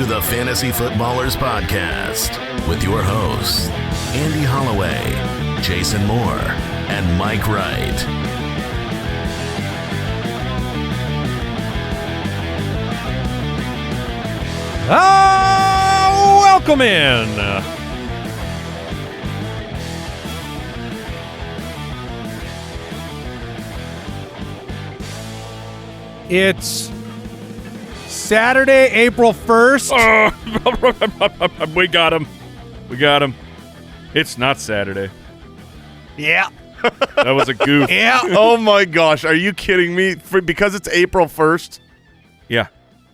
to the Fantasy Footballers Podcast with your hosts, Andy Holloway, Jason Moore, and Mike Wright. Welcome in. It's Saturday, April 1st. We got him. We got him. It's not Saturday. Yeah. That was a goof. Yeah. Oh, my gosh. Are you kidding me? Because it's April 1st? Yeah.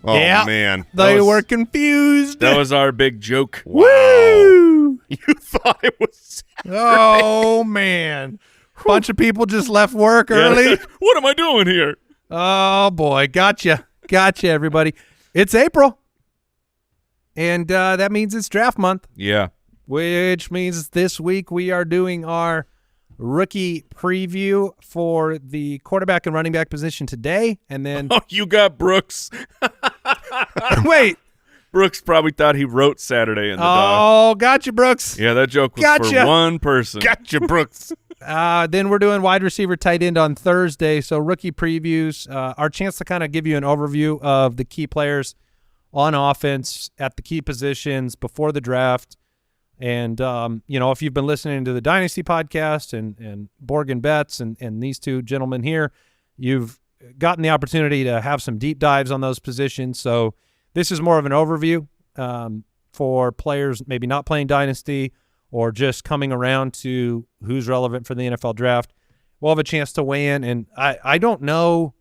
Oh, yeah. man. They were confused. That was our big joke. Wow. Woo! You thought it was Saturday. Oh, man. Bunch of people just left work early. What am I doing here? Oh, boy. Gotcha. Gotcha, everybody. It's April. And that means it's draft month. Yeah. Which means this week we are doing our rookie preview for the quarterback and running back position today. And then Oh, you got Brooks. wait. Brooks probably thought he wrote Saturday in the doc. Oh, gotcha, Brooks. Yeah, that joke was Gotcha. for one person. Gotcha, Brooks. Then we're doing wide receiver, tight end on Thursday. So rookie previews, our chance to kind of give you an overview of the key players on offense at the key positions before the draft. And, if you've been listening to the Dynasty podcast and Borg Betts and these two gentlemen here, you've gotten the opportunity to have some deep dives on those positions. So this is more of an overview for players maybe not playing Dynasty or just coming around to who's relevant for the NFL draft. We'll have a chance to weigh in. And I don't know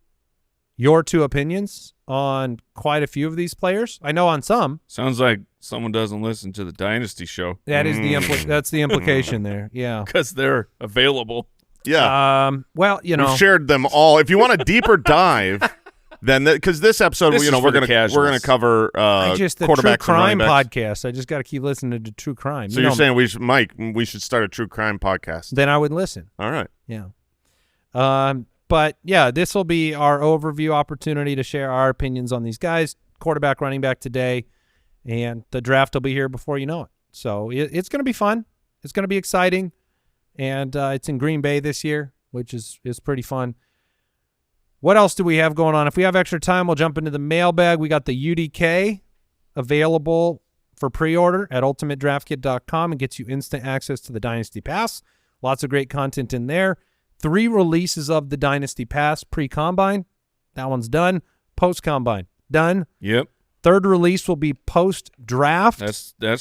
your two opinions on quite a few of these players. I know on some. Sounds like someone doesn't listen to the Dynasty show. That is that's the implication there. Yeah. Because they're available. Yeah. We've shared them all. If you want a deeper dive, then because this episode, This is we're for the gonna casuals. cover the True quarterbacks Crime and running backs. podcast. I just got to keep listening to True Crime. So you're saying we should start a true crime podcast? Then I would listen. All right. Yeah. But yeah, this will be our overview opportunity to share our opinions on these guys, quarterback, running back today, and the draft will be here before you know it. So it's going to be fun. It's going to be exciting, and it's in Green Bay this year, which is pretty fun. What else do we have going on? If we have extra time, we'll jump into the mailbag. We got the UDK available for pre-order at ultimatedraftkit.com and gets you instant access to the Dynasty Pass. Lots of great content in there. 3 releases of the Dynasty Pass pre-combine. That one's done. Post-combine, done. Yep. 3rd release will be post-draft. That's the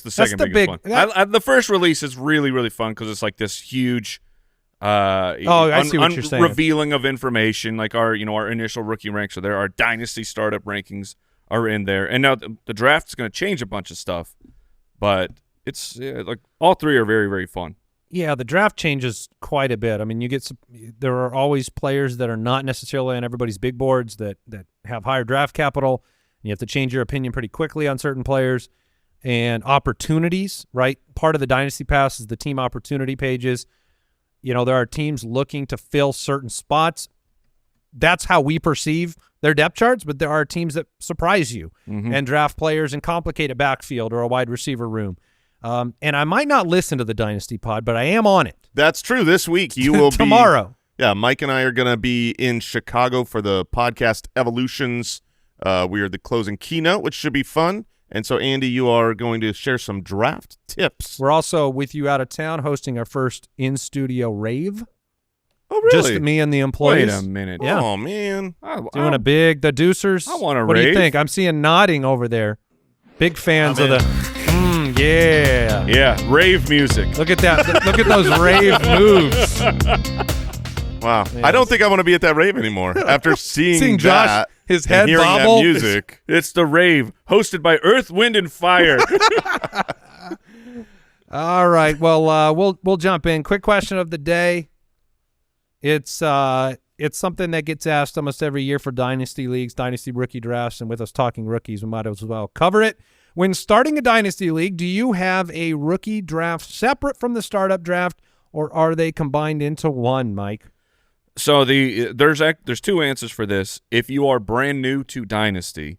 second the biggest big- one. The first release is really, really fun because it's like this huge I see what you're saying. revealing of information, like our initial rookie ranks are there. Our Dynasty startup rankings are in there. And now the draft is going to change a bunch of stuff, but it's like all 3 are very, very fun. Yeah, the draft changes quite a bit. I mean, there are always players that are not necessarily on everybody's big boards that have higher draft capital. And you have to change your opinion pretty quickly on certain players and opportunities, right? Part of the Dynasty Pass is the team opportunity pages. There are teams looking to fill certain spots. That's how we perceive their depth charts, but there are teams that surprise you and draft players and complicate a backfield or a wide receiver room. And I might not listen to the Dynasty Pod, but I am on it. That's true. This week you will tomorrow. Yeah, Mike and I are going to be in Chicago for the podcast Evolutions. We are the closing keynote, which should be fun. And so, Andy, you are going to share some draft tips. We're also with you out of town hosting our first in-studio rave. Oh, really? Just me and the employees. Wait a minute. Yeah. Oh, man. Doing the Deucers. I want a What do you rave. think? I'm seeing nodding over there. Big fans of the yeah. Yeah, rave music. Look at that. Look at those rave moves. Wow. Yes. I don't think I want to be at that rave anymore after seeing Josh, that. his and head hearing bobble. that music. It's the rave, hosted by Earth, Wind, and Fire. All right. Well, we'll jump in. Quick question of the day. It's something that gets asked almost every year for Dynasty leagues, Dynasty rookie drafts, and with us talking rookies, we might as well cover it. When starting a Dynasty league, do you have a rookie draft separate from the startup draft, or are they combined into one, Mike? So there's 2 answers for this. If you are brand new to Dynasty,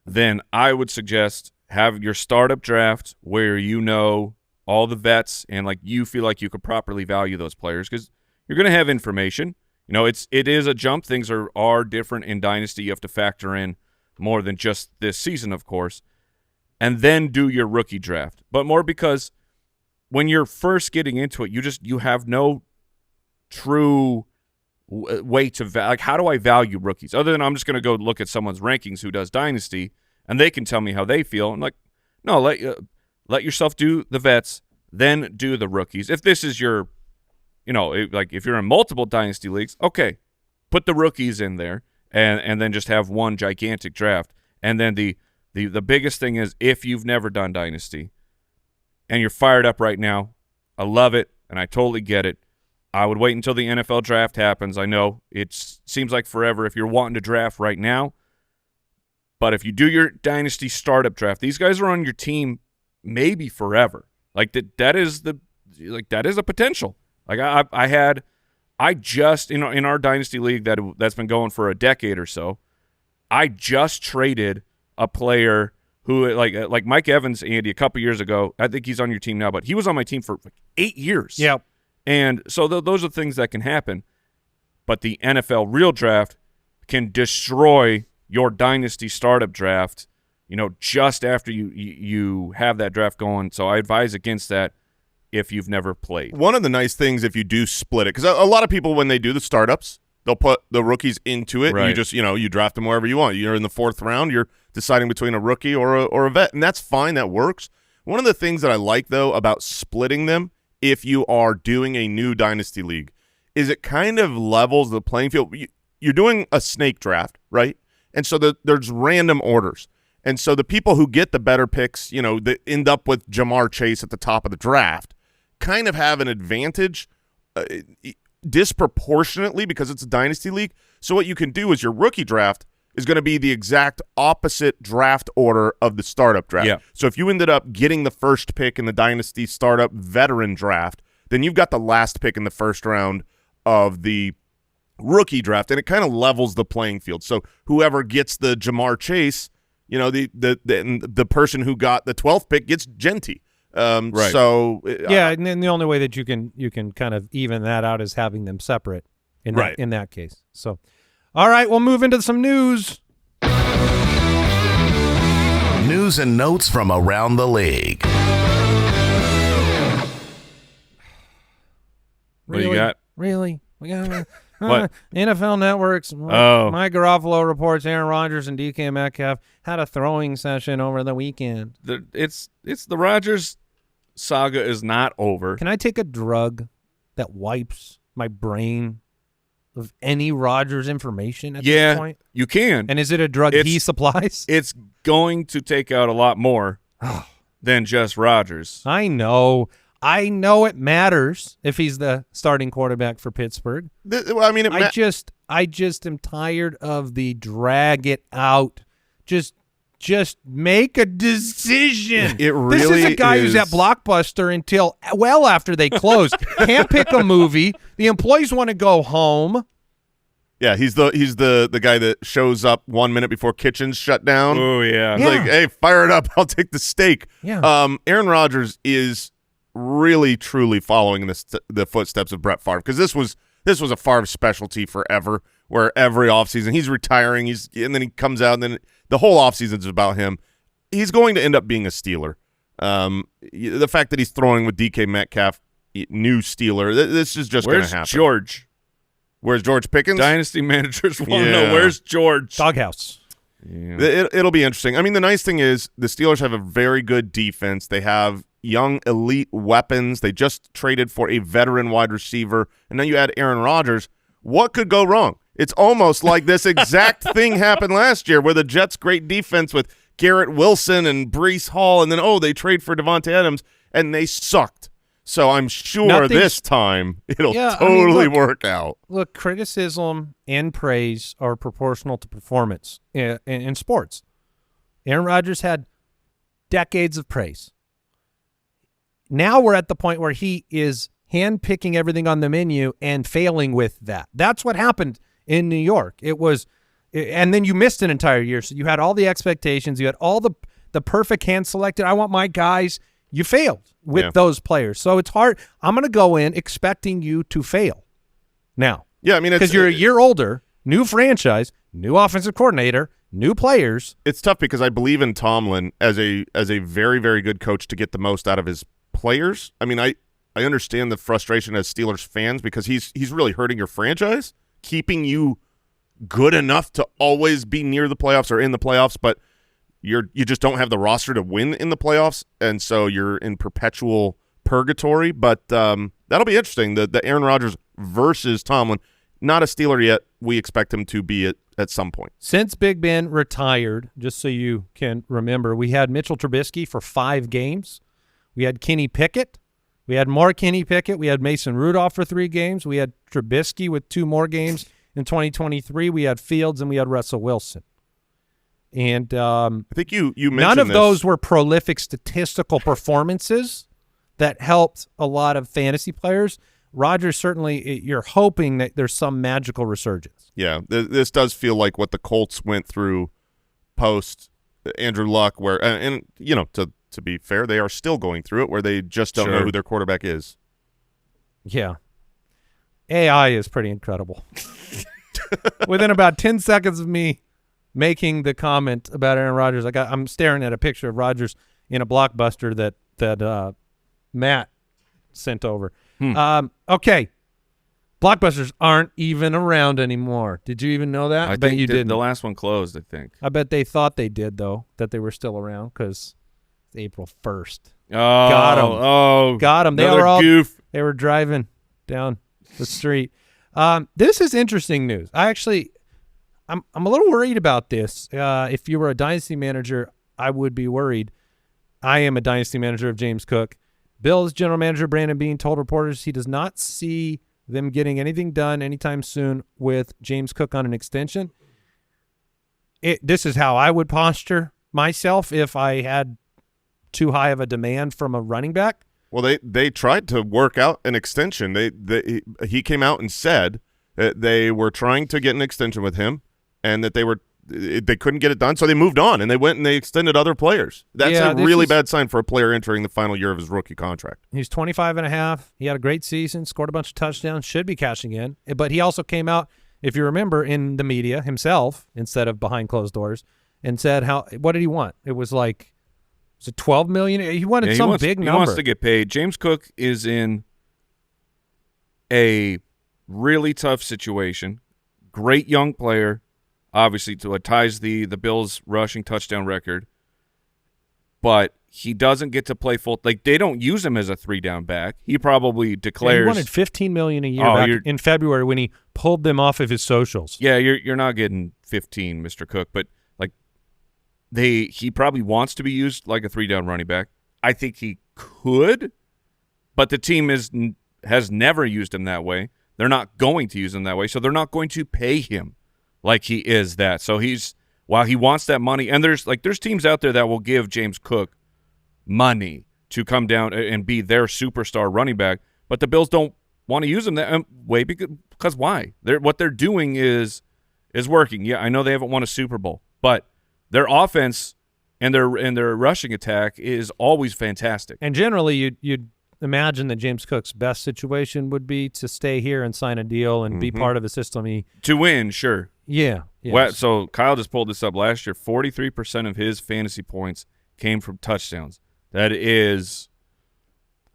then I would suggest have your startup draft where you know all the vets and like you feel like you could properly value those players because you're going to have information. You know, it is a jump. Things are different in Dynasty. You have to factor in more than just this season, of course, and then do your rookie draft. But more because when you're first getting into it, you have no true way to like how do I value rookies other than I'm just going to go look at someone's rankings who does Dynasty and they can tell me how they feel. I'm like, no, let yourself do the vets, then do the rookies. If this is your, like if you're in multiple Dynasty leagues, okay, put the rookies in there and then just have one gigantic draft. And then the biggest thing is if you've never done Dynasty and you're fired up right now, I love it and I totally get it. I would wait until the NFL draft happens. I know it seems like forever if you're wanting to draft right now. But if you do your Dynasty startup draft, these guys are on your team maybe forever. Like that is a potential. Like I just in our Dynasty league that's been going for a decade or so, I just traded a player who like Mike Evans, Andy, a couple years ago. I think he's on your team now, but he was on my team for like 8 years. Yeah. And so those are things that can happen. But the NFL real draft can destroy your Dynasty startup draft, just after you have that draft going. So I advise against that if you've never played. One of the nice things if you do split it, because a lot of people when they do the startups, they'll put the rookies into it. Right. You just, you draft them wherever you want. You're in the 4th round. You're deciding between a rookie or a vet, and that's fine. That works. One of the things that I like, though, about splitting them if you are doing a new Dynasty league is it kind of levels the playing field. You're doing a snake draft, right? And so there's random orders. And so the people who get the better picks, that end up with Jamar Chase at the top of the draft, kind of have an advantage disproportionately because it's a Dynasty league. So what you can do is your rookie draft is going to be the exact opposite draft order of the startup draft. Yeah. So if you ended up getting the first pick in the Dynasty startup veteran draft, then you've got the last pick in the first round of the rookie draft, and it kind of levels the playing field. So whoever gets the Jamar Chase, the person who got the 12th pick gets Jeanty. Right. So and then the only way that you can kind of even that out is having them separate in that case. So, all right, we'll move into some news. News and notes from around the league. What do you got? Really? We got What? NFL Networks. Oh. Mike Garofalo reports Aaron Rodgers and DK Metcalf had a throwing session over the weekend. It's the Rodgers saga is not over. Can I take a drug that wipes my brain of any Rodgers information at this point? You can. And is it a drug he supplies? It's going to take out a lot more than just Rodgers. I know it matters if he's the starting quarterback for Pittsburgh. I just am tired of the drag it out. Just make a decision. It really This is a guy who's at Blockbuster until well after they close. Can't pick a movie. The employees want to go home. Yeah, he's the guy that shows up 1 minute before kitchens shut down. Oh yeah. He's like, hey, fire it up. I'll take the steak. Yeah. Aaron Rodgers is really truly following the footsteps of Brett Favre, because this was a Favre specialty forever, where every offseason he's retiring, and then he comes out, and then the whole offseason is about him. He's going to end up being a Steeler. The fact that he's throwing with DK Metcalf, new Steeler, this is just going to happen. Where's George Pickens? Dynasty managers want to know where's George. Doghouse. Yeah. It'll be interesting. I mean, the nice thing is the Steelers have a very good defense. They have young elite weapons. They just traded for a veteran wide receiver, and then you add Aaron Rodgers. What could go wrong? It's almost like this exact thing happened last year where the Jets' great defense with Garrett Wilson and Breece Hall, and then, they trade for Devontae Adams, and they sucked. So I'm sure this time it'll totally work out. Look, criticism and praise are proportional to performance in sports. Aaron Rodgers had decades of praise. Now we're at the point where he is handpicking everything on the menu and failing with that. That's what happened in New York. It was And then you missed an entire year. So you had all the expectations. You had all the perfect hand selected. I want my guys. You failed with those players. So it's hard. I'm going to go in expecting you to fail now. Yeah, I mean, because you're a year older, new franchise, new offensive coordinator, new players. It's tough because I believe in Tomlin as a very, very good coach to get the most out of his players. I mean, I understand the frustration as Steelers fans because he's really hurting your franchise, keeping you good enough to always be near the playoffs or in the playoffs, but you just don't have the roster to win in the playoffs, and so you're in perpetual purgatory. But that'll be interesting. The Aaron Rodgers versus Tomlin. Not a Steeler yet. We expect him to be at some point. Since Big Ben retired, just so you can remember, we had Mitchell Trubisky for 5 games. We had Kenny Pickett. We had more Kenny Pickett. We had Mason Rudolph for 3 games. We had Trubisky with 2 more games. In 2023, we had Fields and we had Russell Wilson. And I think you mentioned none of those were prolific statistical performances that helped a lot of fantasy players. Rodgers, certainly, you're hoping that there's some magical resurgence. Yeah, this does feel like what the Colts went through post Andrew Luck, where and you know, to be fair, they are still going through it, where they just don't know who their quarterback is. Yeah, AI is pretty incredible. Within about 10 seconds of me making the comment about Aaron Rodgers, I'm staring at a picture of Rodgers in a Blockbuster that Matt sent over. Okay. Blockbusters aren't even around anymore. Did you even know that? I bet think you didn't. The last one closed, I think. I bet they thought they did, though, that they were still around because it's April 1st. Oh, got them. Oh, got them. They another were all goof. They were driving down the street. This is interesting news. I'm a little worried about this. If you were a dynasty manager, I would be worried. I am a dynasty manager of James Cook. Bills general manager Brandon Beane told reporters he does not see them getting anything done anytime soon with James Cook on an extension. This is how I would posture myself if I had too high of a demand from a running back. Well, they tried to work out an extension. He came out and said that they were trying to get an extension with him, and that they couldn't get it done, so they moved on and they went and they extended other players. That's a really bad sign for a player entering the final year of his rookie contract. He's 25.5. He had a great season, scored a bunch of touchdowns, should be cashing in. But he also came out, if you remember, in the media himself instead of behind closed doors, and said what did he want? It was like, was it $12 million? He wanted big number. He wants to get paid. James Cook is in a really tough situation. Great young player. Obviously, it ties the Bills' rushing touchdown record, but he doesn't get to play full. Like, they don't use him as a 3-down back. He probably declares he wanted $15 million a year back in February when he pulled them off of his socials. Yeah, you're not getting 15, Mr. Cook, but like he probably wants to be used like a 3-down running back. I think he could, but the team has never used him that way. They're not going to use him that way, so they're not going to pay him like he is that. So while he wants that money, and there's teams out there that will give James Cook money to come down and be their superstar running back, but the Bills don't want to use him that way because why? What they're doing is working. Yeah, I know they haven't won a Super Bowl, but their offense and their rushing attack is always fantastic. And generally, you'd imagine that James Cook's best situation would be to stay here and sign a deal and be part of a system. To win, sure. Yeah. Well, so Kyle just pulled this up last year. 43% of his fantasy points came from touchdowns. That is,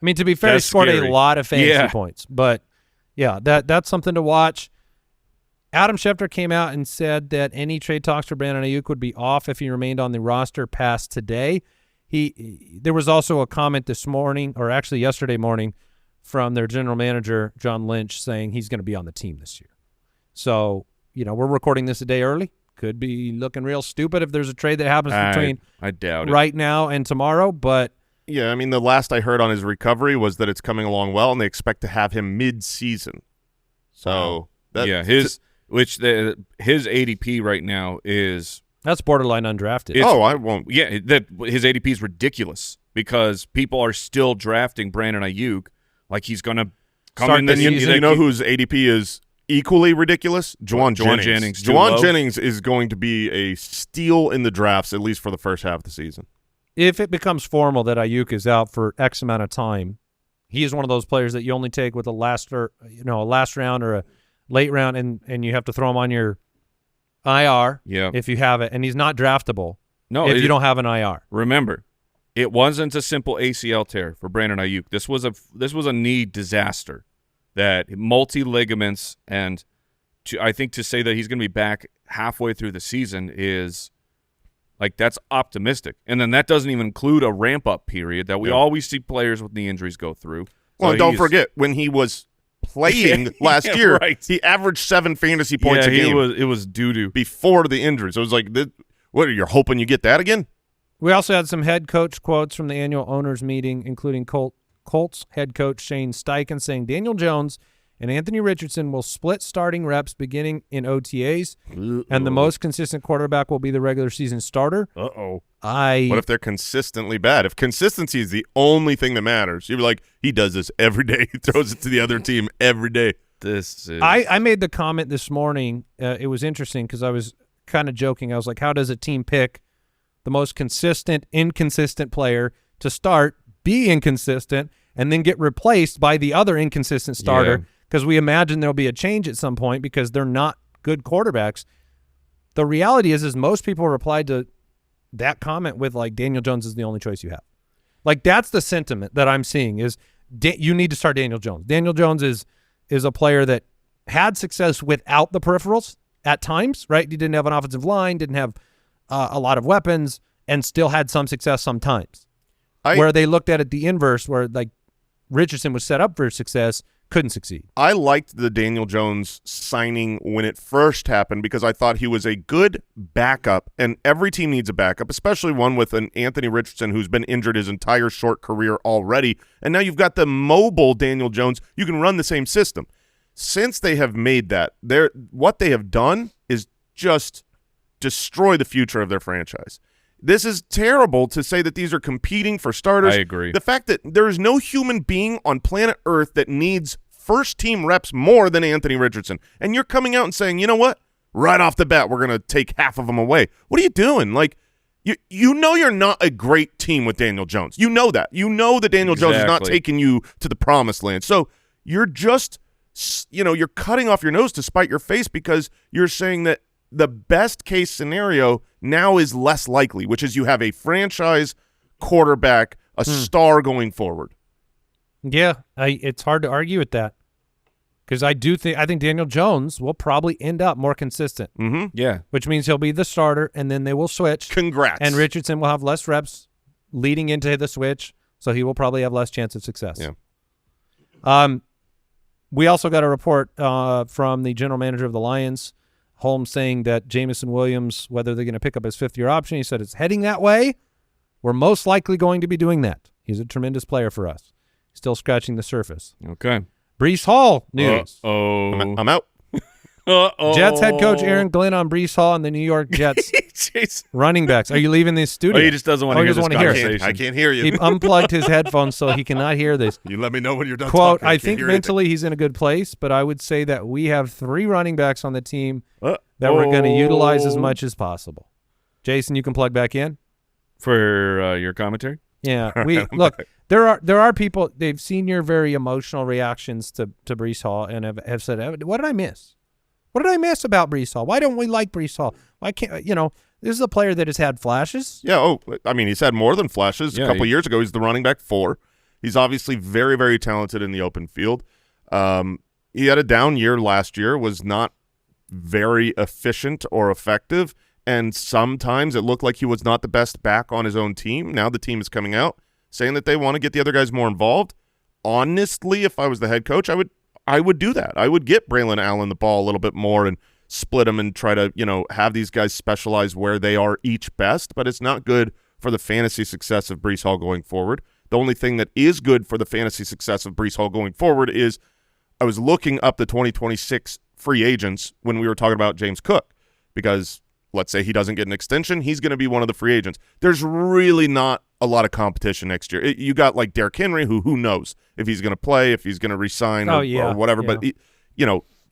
I mean, to be fair, he scored a lot of fantasy points. But, yeah, that's something to watch. Adam Schefter came out and said that any trade talks for Brandon Ayuk would be off if he remained on the roster past today. There was also a comment this morning, or actually yesterday morning, from their general manager, John Lynch, saying he's going to be on the team this year. So, we're recording this a day early. Could be looking real stupid if there's a trade that happens between I doubt it. Right now and tomorrow. But yeah, I mean, the last I heard on his recovery was that it's coming along well, and they expect to have him mid-season. So his ADP right now is that's borderline undrafted. I won't. Yeah, his ADP is ridiculous because people are still drafting Brandon Ayuk like he's going to come in this season. You know whose ADP is equally ridiculous, Juwan Jennings. Juwan Jennings is going to be a steal in the drafts, at least for the first half of the season. If it becomes formal that Ayuk is out for X amount of time, he is one of those players that you only take with a last round or a late round, and you have to throw him on your IR if you have it, and he's not draftable if you don't have an IR. Remember, it wasn't a simple ACL tear for Brandon Ayuk. This was a knee disaster, that multi-ligaments, and I think to say that he's going to be back halfway through the season is like, that's optimistic. And then that doesn't even include a ramp-up period that we always see players with knee injuries go through. Well, and don't forget, when he was playing last year, he averaged 7 fantasy points a game. It was doo-doo. Before the injury. So it was like, what, you're hoping you get that again? We also had some head coach quotes from the annual owners meeting, including Colts head coach Shane Steichen saying Daniel Jones and Anthony Richardson will split starting reps beginning in OTAs, and the most consistent quarterback will be the regular season starter. What if they're consistently bad? If consistency is the only thing that matters, you're like, he does this every day. He throws it to the other team every day. I made the comment this morning. It was interesting because I was kind of joking. I was like, how does a team pick the most consistent, inconsistent player to start, be inconsistent, and then get replaced by the other inconsistent starter? Because we imagine there'll be a change at some point because they're not good quarterbacks. The reality is most people replied to that comment with, like, Daniel Jones is the only choice you have. Like, that's the sentiment that I'm seeing is you need to start Daniel Jones. Daniel Jones is a player that had success without the peripherals at times, right? He didn't have an offensive line, didn't have a lot of weapons, and still had some success sometimes. Where they looked at it the inverse, where, like, Richardson was set up for success, couldn't succeed. I liked the Daniel Jones signing when it first happened because I thought he was a good backup, and every team needs a backup, especially one with an Anthony Richardson who's been injured his entire short career already, and now you've got the mobile Daniel Jones. You can run the same system. Since they have made that, what they have done is just destroy the future of their franchise. This is terrible to say that these are competing for starters. I agree. The fact that there is no human being on planet Earth that needs first-team reps more than Anthony Richardson. And you're coming out and saying, you know what? Right off the bat, we're going to take half of them away. What are you doing? Like, you know you're not a great team with Daniel Jones. You know that. You know that Daniel Jones is not taking you to the promised land. So you're just, you're cutting off your nose to spite your face because you're saying that the best case scenario now is less likely, which is you have a franchise quarterback, a star going forward. Yeah, it's hard to argue with that because I think Daniel Jones will probably end up more consistent. Yeah, which means he'll be the starter, and then they will switch. Congrats. And Richardson will have less reps leading into the switch, so he will probably have less chance of success. Yeah. We also got a report from the general manager of the Lions, Holmes, saying that Jameson Williams, whether they're going to pick up his fifth-year option, he said it's heading that way. We're most likely going to be doing that. He's a tremendous player for us. Still scratching the surface. Okay. Breece Hall news. I'm out. Jets head coach Aaron Glenn on Breece Hall and the New York Jets running backs. Are you leaving the studio? He just doesn't want to hear this conversation. I can't hear you. He unplugged his headphones so he cannot hear this. You let me know when you're done Quote, talking. I think mentally he's in a good place, but I would say that we have 3 running backs on the team that we're going to utilize as much as possible. Jason, you can plug back in. For your commentary? Yeah. Look, there are people, they've seen your very emotional reactions to Breece Hall and have said, what did I miss? What did I miss about Breece Hall? Why don't we like Breece Hall? Why can't, this is a player that has had flashes. Yeah, he's had more than flashes. A couple years ago, he's the running back 4. He's obviously very, very talented in the open field. He had a down year last year, was not very efficient or effective, and sometimes it looked like he was not the best back on his own team. Now the team is coming out saying that they want to get the other guys more involved. Honestly, if I was the head coach, I would do that. I would get Braylon Allen the ball a little bit more and split them and try to, have these guys specialize where they are each best, but it's not good for the fantasy success of Breece Hall going forward. The only thing that is good for the fantasy success of Breece Hall going forward is I was looking up the 2026 free agents when we were talking about James Cook because let's say he doesn't get an extension, he's going to be one of the free agents. There's really not a lot of competition next year. You got like Derrick Henry, who knows if he's going to play, if he's going to resign or whatever. Yeah. But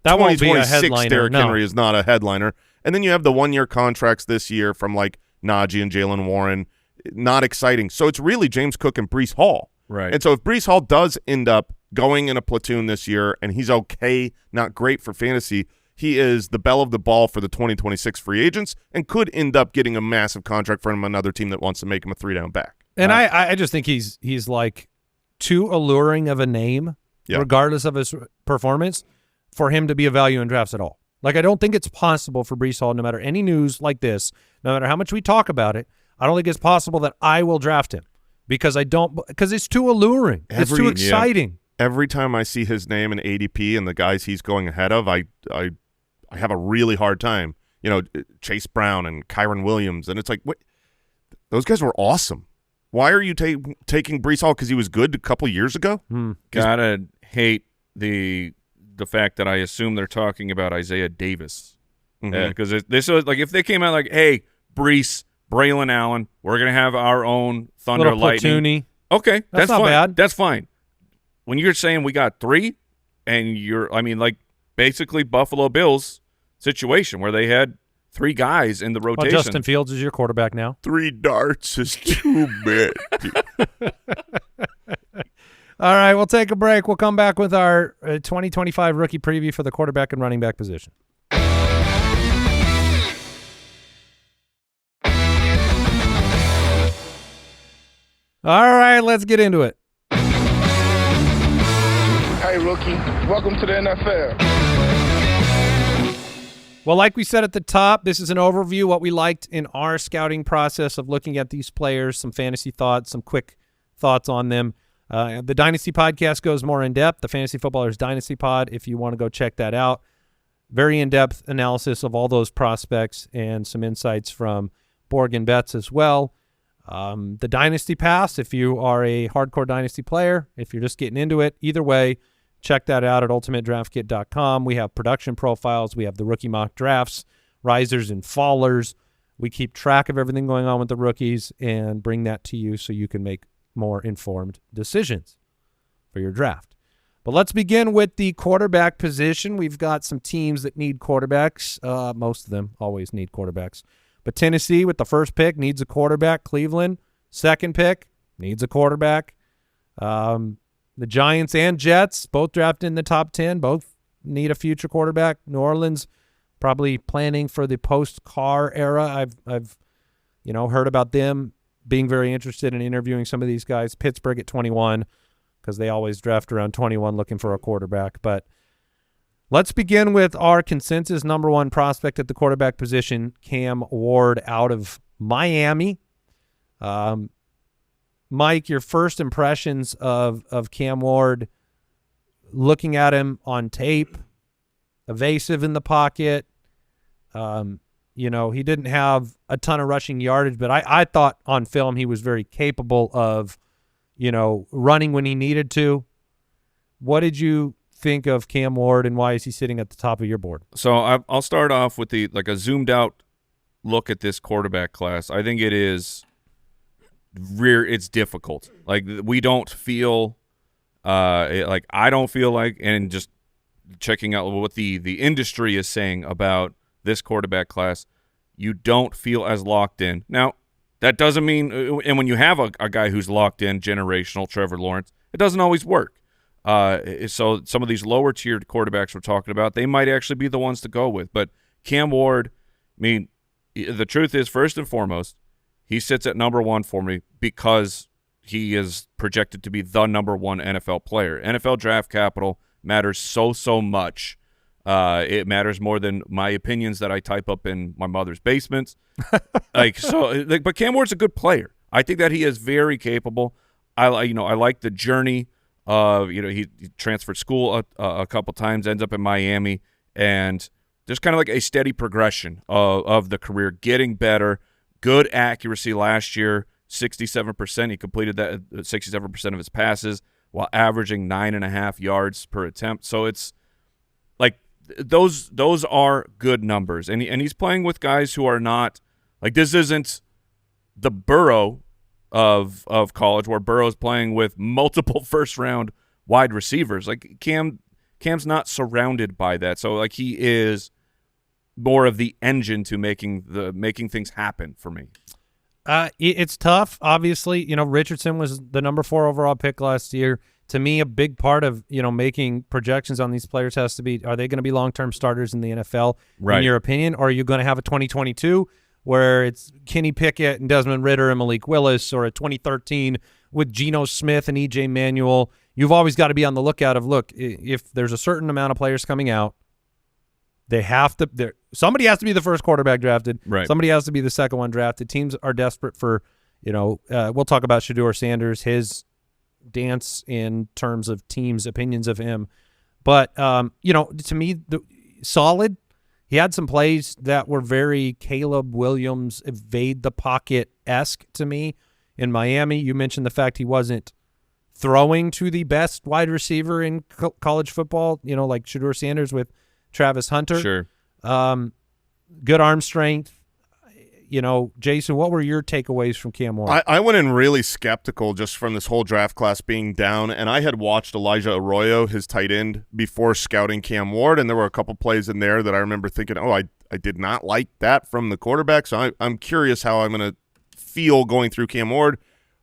That won't be a 2026 headliner. Derrick No. Henry is not a headliner. And then you have the 1-year contracts this year from like Najee and Jalen Warren. Not exciting. So it's really James Cook and Breece Hall. Right. And so if Breece Hall does end up going in a platoon this year and he's okay, not great for fantasy, he is the belle of the ball for the 2026 free agents and could end up getting a massive contract from another team that wants to make him a 3-down back. And I just think he's like too alluring of a name, regardless of his performance, for him to be a value in drafts at all. Like, I don't think it's possible for Breece Hall, no matter any news like this, no matter how much we talk about it, I don't think it's possible that I will draft him because it's too alluring. It's too exciting. Every time I see his name in ADP and the guys he's going ahead of, I have a really hard time. You know, Chase Brown and Kyron Williams, and it's like, what? Those guys were awesome. Why are you taking Breece Hall because he was good a couple years ago? Gotta hate the fact that I assume they're talking about Isaiah Davis because this was like if they came out like, hey, Breece, Braylon Allen, we're gonna have our own Thunder Little Lightning. platoony. Okay, that's not fine. bad. That's fine. When you're saying we got 3, and like basically Buffalo Bills situation where they had 3 guys in the Well, rotation. Justin Fields is your quarterback now. 3 darts is too bad. All right, we'll take a break. We'll come back with our 2025 rookie preview for the quarterback and running back position. All right, let's get into it. Hey, rookie. Welcome to the NFL. Well, like we said at the top, this is an overview, what we liked in our scouting process of looking at these players, some fantasy thoughts, some quick thoughts on them. The Dynasty podcast goes more in-depth, the Fantasy Footballers Dynasty pod, if you want to go check that out. Very in-depth analysis of all those prospects and some insights from Borg and Betts as well. The Dynasty Pass, if you are a hardcore Dynasty player, if you're just getting into it, either way, check that out at ultimatedraftkit.com. We have production profiles. We have the rookie mock drafts, risers and fallers. We keep track of everything going on with the rookies and bring that to you so you can make more informed decisions for your draft. But let's begin with the quarterback position. We've got some teams that need quarterbacks. Most of them always need quarterbacks. But Tennessee with the first pick needs a quarterback. Cleveland, second pick, needs a quarterback. The Giants and Jets, both drafted in the top 10, both need a future quarterback. New Orleans probably planning for the post-Carr era. I've heard about them being very interested in interviewing some of these guys. Pittsburgh at 21 because they always draft around 21 looking for a quarterback. But let's begin with our consensus number 1 prospect at the quarterback position, Cam Ward out of Miami. Mike, your first impressions of Cam Ward, looking at him on tape, evasive in the pocket. He didn't have a ton of rushing yardage, but I thought on film he was very capable of, running when he needed to. What did you think of Cam Ward, and why is he sitting at the top of your board? So I'll start off with a zoomed out look at this quarterback class. I think it is it's difficult. Like, we don't feel I don't feel like, and just checking out what the industry is saying about this quarterback class, you don't feel as locked in. Now, that doesn't mean, and when you have a guy who's locked in, generational, Trevor Lawrence, it doesn't always work. So some of these lower tiered quarterbacks we're talking about, they might actually be the ones to go with. But Cam Ward, I mean, the truth is, first and foremost, he sits at number 1 for me because he is projected to be the number 1 NFL player. NFL draft capital matters so much. It matters more than my opinions that I type up in my mother's basement. But Cam Ward's a good player. I think that he is very capable. I like the journey of, he transferred school a couple times, ends up in Miami, and there's kind of like a steady progression of the career, getting better. Good accuracy last year, 67%. He completed that 67% of his passes while averaging 9.5 yards per attempt. So it's like those are good numbers, and he's playing with guys who are not like, this isn't the Burrow of college where Burrow's playing with multiple first round wide receivers. Like Cam Cam's not surrounded by that. So, like, he is more of the engine to making things happen for me. It's tough. Obviously, Richardson was the number 4 overall pick last year. To me, a big part of, making projections on these players has to be, are they going to be long-term starters in the NFL, in your opinion? Or are you going to have a 2022 where it's Kenny Pickett and Desmond Ridder and Malik Willis, or a 2013 with Geno Smith and E.J. Manuel? You've always got to be on the lookout of, look, if there's a certain amount of players coming out, somebody has to be the first quarterback drafted. Right. Somebody has to be the second one drafted. Teams are desperate for, we'll talk about Shedeur Sanders, his dance in terms of teams' opinions of him. But, to me, solid. He had some plays that were very Caleb Williams evade the pocket-esque to me in Miami. You mentioned the fact he wasn't throwing to the best wide receiver in college football, like Shedeur Sanders with Travis Hunter. Sure. Good arm strength. Jason, what were your takeaways from Cam Ward? I went in really skeptical just from this whole draft class being down, and I had watched Elijah Arroyo, his tight end, before scouting Cam Ward, and there were a couple plays in there that I remember thinking, I did not like that from the quarterback, so I'm curious how I'm going to feel going through Cam Ward.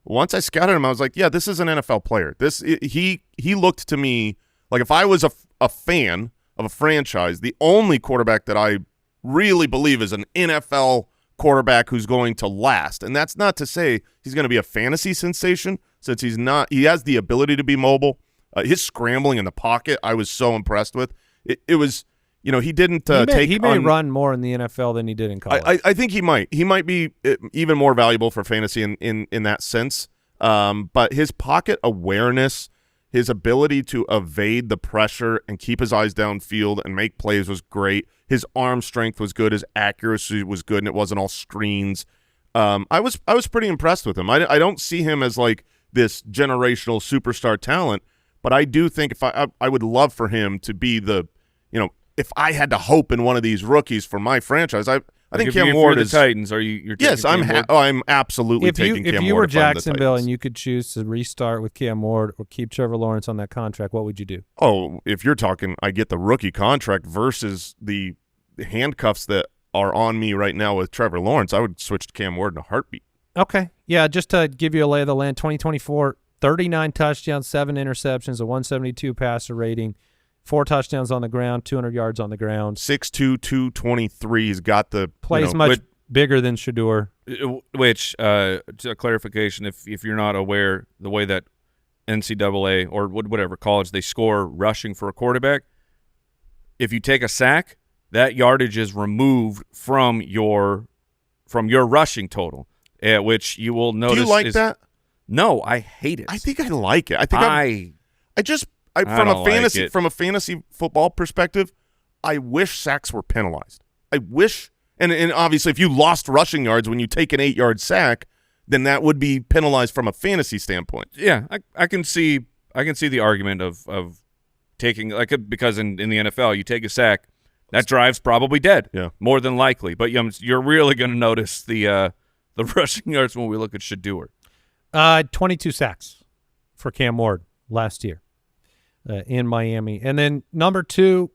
Once I scouted him, I was like, yeah, this is an NFL player. He looked to me like, if I was a fan of a franchise, the only quarterback that I really believe is an NFL quarterback who's going to last. And that's not to say he's going to be a fantasy sensation, since he's not. He has the ability to be mobile. His scrambling in the pocket, I was so impressed with. It was, he didn't He may run more in the NFL than he did in college. I think he might. He might be even more valuable for fantasy in that sense. But his pocket awareness, his ability to evade the pressure and keep his eyes downfield and make plays was great. His arm strength was good. His accuracy was good, and it wasn't all screens. I was pretty impressed with him. I don't see him as like this generational superstar talent, but I do think if I would love for him to be the, if I had to hope in one of these rookies for my franchise, I think Cam Ward is the Titans. Are you? Yes, I'm absolutely taking Cam Ward. If you were Jacksonville and you could choose to restart with Cam Ward or keep Trevor Lawrence on that contract, what would you do? Oh, if you're talking, I get the rookie contract versus the handcuffs that are on me right now with Trevor Lawrence, I would switch to Cam Ward in a heartbeat. Okay, yeah, just to give you a lay of the land, 2024, 39 touchdowns, 7 interceptions, a 172 passer rating. 4 touchdowns on the ground, 200 yards on the ground. 6'2", 223. He's got the plays much bigger than Shedeur. Which, to a clarification, if you're not aware, the way that NCAA or whatever college they score rushing for a quarterback, if you take a sack, that yardage is removed from your rushing total, which you will notice. Do you like that? No, I hate it. I think I like it. From a fantasy football perspective, I wish sacks were penalized. I wish, and obviously, if you lost rushing yards when you take an 8-yard sack, then that would be penalized from a fantasy standpoint. Yeah, I can see the argument of taking, like, because in the NFL, you take a sack, that drive's probably dead. Yeah, more than likely. But you're really going to notice the rushing yards when we look at Shedeur. 22 sacks for Cam Ward last year. In Miami. And then number 2,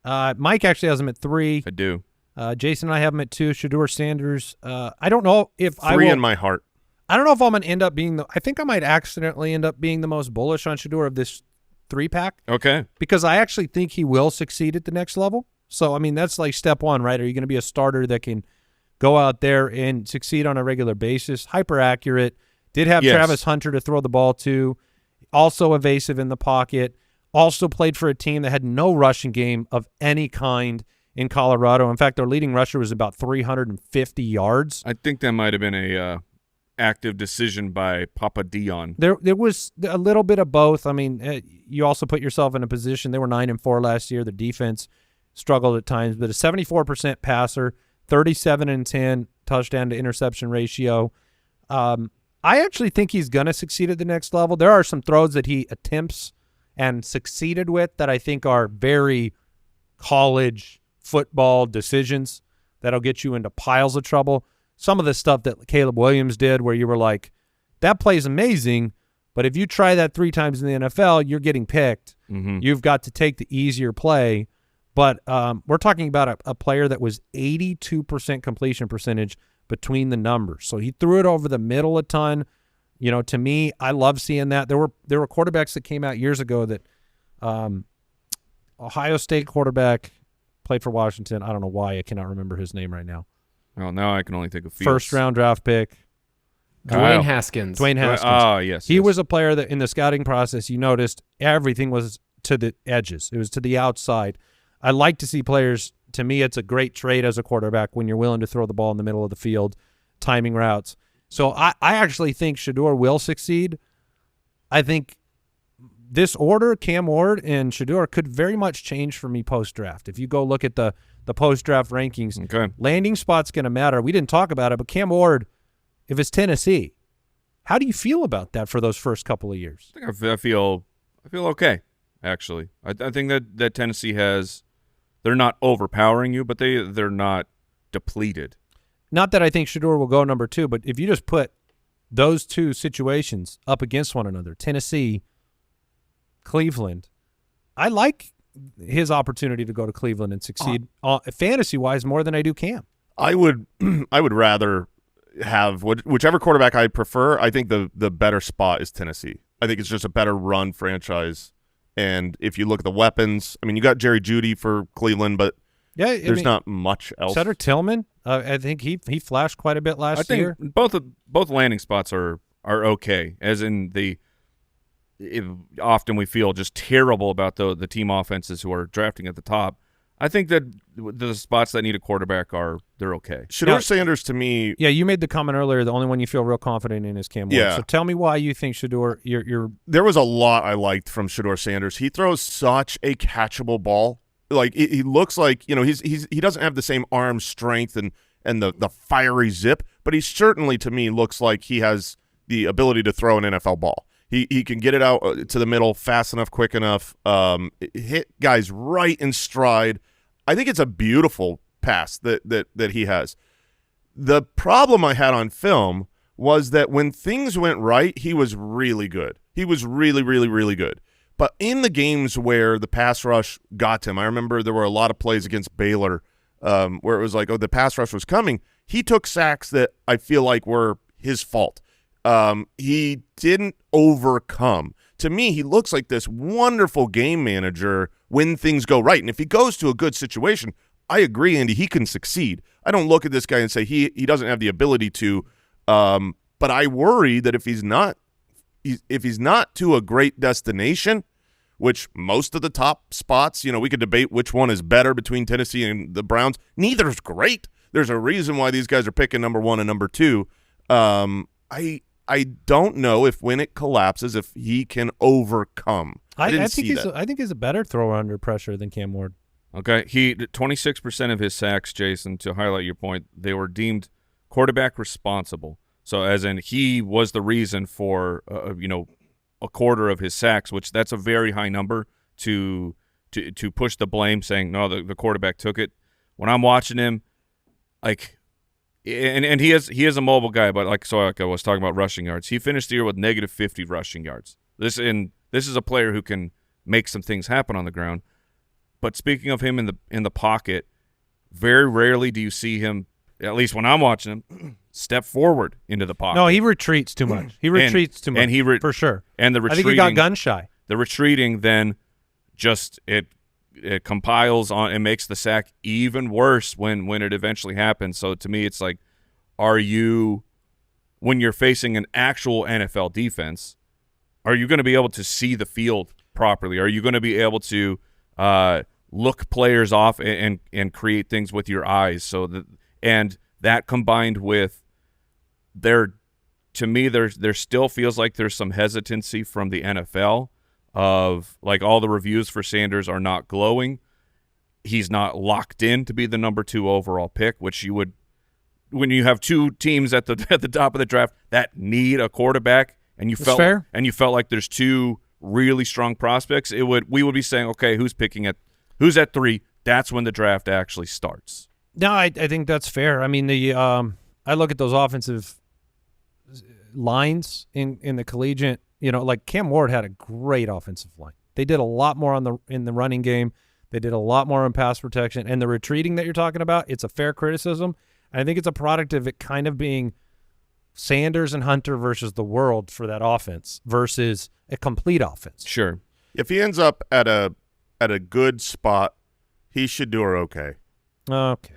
Mike actually has him at 3. I do. Jason and I have him at 2. Shedeur Sanders. I don't know if 3 in my heart. I don't know if I'm going to end up being I think I might accidentally end up being the most bullish on Shedeur of this 3-pack. Okay. Because I actually think he will succeed at the next level. So, I mean, that's like step 1, right? Are you going to be a starter that can go out there and succeed on a regular basis? Hyper accurate. Did have Travis Hunter to throw the ball to. Also evasive in the pocket, also played for a team that had no rushing game of any kind in Colorado. In fact, their leading rusher was about 350 yards. I think that might have been a active decision by Papa Dion. There was a little bit of both. I mean, you also put yourself in a position. They were 9-4 last year. The defense struggled at times, but a 74% passer, 37-10 touchdown to interception ratio. I actually think he's going to succeed at the next level. There are some throws that he attempts and succeeded with that I think are very college football decisions that'll get you into piles of trouble. Some of the stuff that Caleb Williams did where you were like, that play's amazing, But if you try that 3 times in the NFL, you're getting picked. You've got to take the easier play. But we're talking about a player that was 82% completion percentage between the numbers. So he threw it over the middle a ton. You know, to me, I love seeing that. There were quarterbacks that came out years ago that Ohio State quarterback played for Washington. I don't know why. I cannot remember his name right now. Oh, now I can only think of Fields. First-round draft pick. Dwayne Haskins. Dwayne Haskins. Oh, yes. He was a player that in the scouting process, you noticed everything was to the edges. It was to the outside. I like to see players, to me, it's a great trait as a quarterback when you're willing to throw the ball in the middle of the field, timing routes. So I actually think Shedeur will succeed. I think this order, Cam Ward and Shedeur, could very much change for me post-draft. If you go look at the post-draft rankings, landing spot's going to matter. We didn't talk about it, but Cam Ward, if it's Tennessee, how do you feel about that for those first couple of years? I feel okay, actually. I think that Tennessee has – they're not overpowering you, but they're not depleted. Not that I think Shedeur will go number 2, but if you just put those two situations up against one another, Tennessee, Cleveland, I like his opportunity to go to Cleveland and succeed fantasy-wise more than I do Cam. I would rather have whichever quarterback I prefer. I think the better spot is Tennessee. I think it's just a better run franchise. And if you look at the weapons, I mean, you got Jerry Jeudy for Cleveland, but there's not much else. Cedric Tillman, I think he flashed quite a bit last year. I think both landing spots are okay, as in often we feel just terrible about the team offenses who are drafting at the top. I think that the spots that need a quarterback they're okay. Shedeur Sanders, to me, yeah, you made the comment earlier. The only one you feel real confident in is Cam Ward. Yeah. So tell me why you think Shedeur. You're there was a lot I liked from Shedeur Sanders. He throws such a catchable ball. Like he looks like he doesn't have the same arm strength and the fiery zip, but he certainly to me looks like he has the ability to throw an NFL ball. He can get it out to the middle fast enough, quick enough, hit guys right in stride. I think it's a beautiful pass that he has. The problem I had on film was that when things went right, he was really good. He was really, really, really good. But in the games where the pass rush got him, I remember there were a lot of plays against Baylor where it was like, the pass rush was coming. He took sacks that I feel like were his fault. He didn't overcome. To me, he looks like this wonderful game manager when things go right. And if he goes to a good situation, I agree, Andy, he can succeed. I don't look at this guy and say he doesn't have the ability to, but I worry that if he's not to a great destination, which most of the top spots, we could debate which one is better between Tennessee and the Browns. Neither is great. There's a reason why these guys are picking number 1 and number 2. I don't know if when it collapses, if he can overcome. I think he's a better thrower under pressure than Cam Ward. Okay, 26% of his sacks, Jason, to highlight your point, they were deemed quarterback responsible. So as in he was the reason for a quarter of his sacks, which that's a very high number to push the blame, saying no, the quarterback took it. When I'm watching him, like. And he is a mobile guy, but like I was talking about rushing yards. He finished the year with negative 50 rushing yards. This is a player who can make some things happen on the ground. But speaking of him in the pocket, very rarely do you see him, at least when I'm watching him, step forward into the pocket. No, he retreats too much. He retreats too much, for sure. And the retreating, I think he got gun shy. The retreating then just it compiles on and makes the sack even worse when it eventually happens. So to me, it's like, when you're facing an actual NFL defense, are you going to be able to see the field properly? Are you going to be able to look players off and create things with your eyes? And that combined with there still feels like there's some hesitancy from the NFL of like all the reviews for Sanders are not glowing. He's not locked in to be the number 2 overall pick, which you would when you have 2 teams at the top of the draft that need a quarterback, and you felt like there's 2 really strong prospects. We would be saying, okay, who's at 3? That's when the draft actually starts. No, I think that's fair. I mean, I look at those offensive lines in the collegiate like Cam Ward had a great offensive line. They did a lot more in the running game. They did a lot more in pass protection. And the retreating that you're talking about, it's a fair criticism. And I think it's a product of it kind of being Sanders and Hunter versus the world for that offense versus a complete offense. Sure. If he ends up at a good spot, he should do okay. Okay.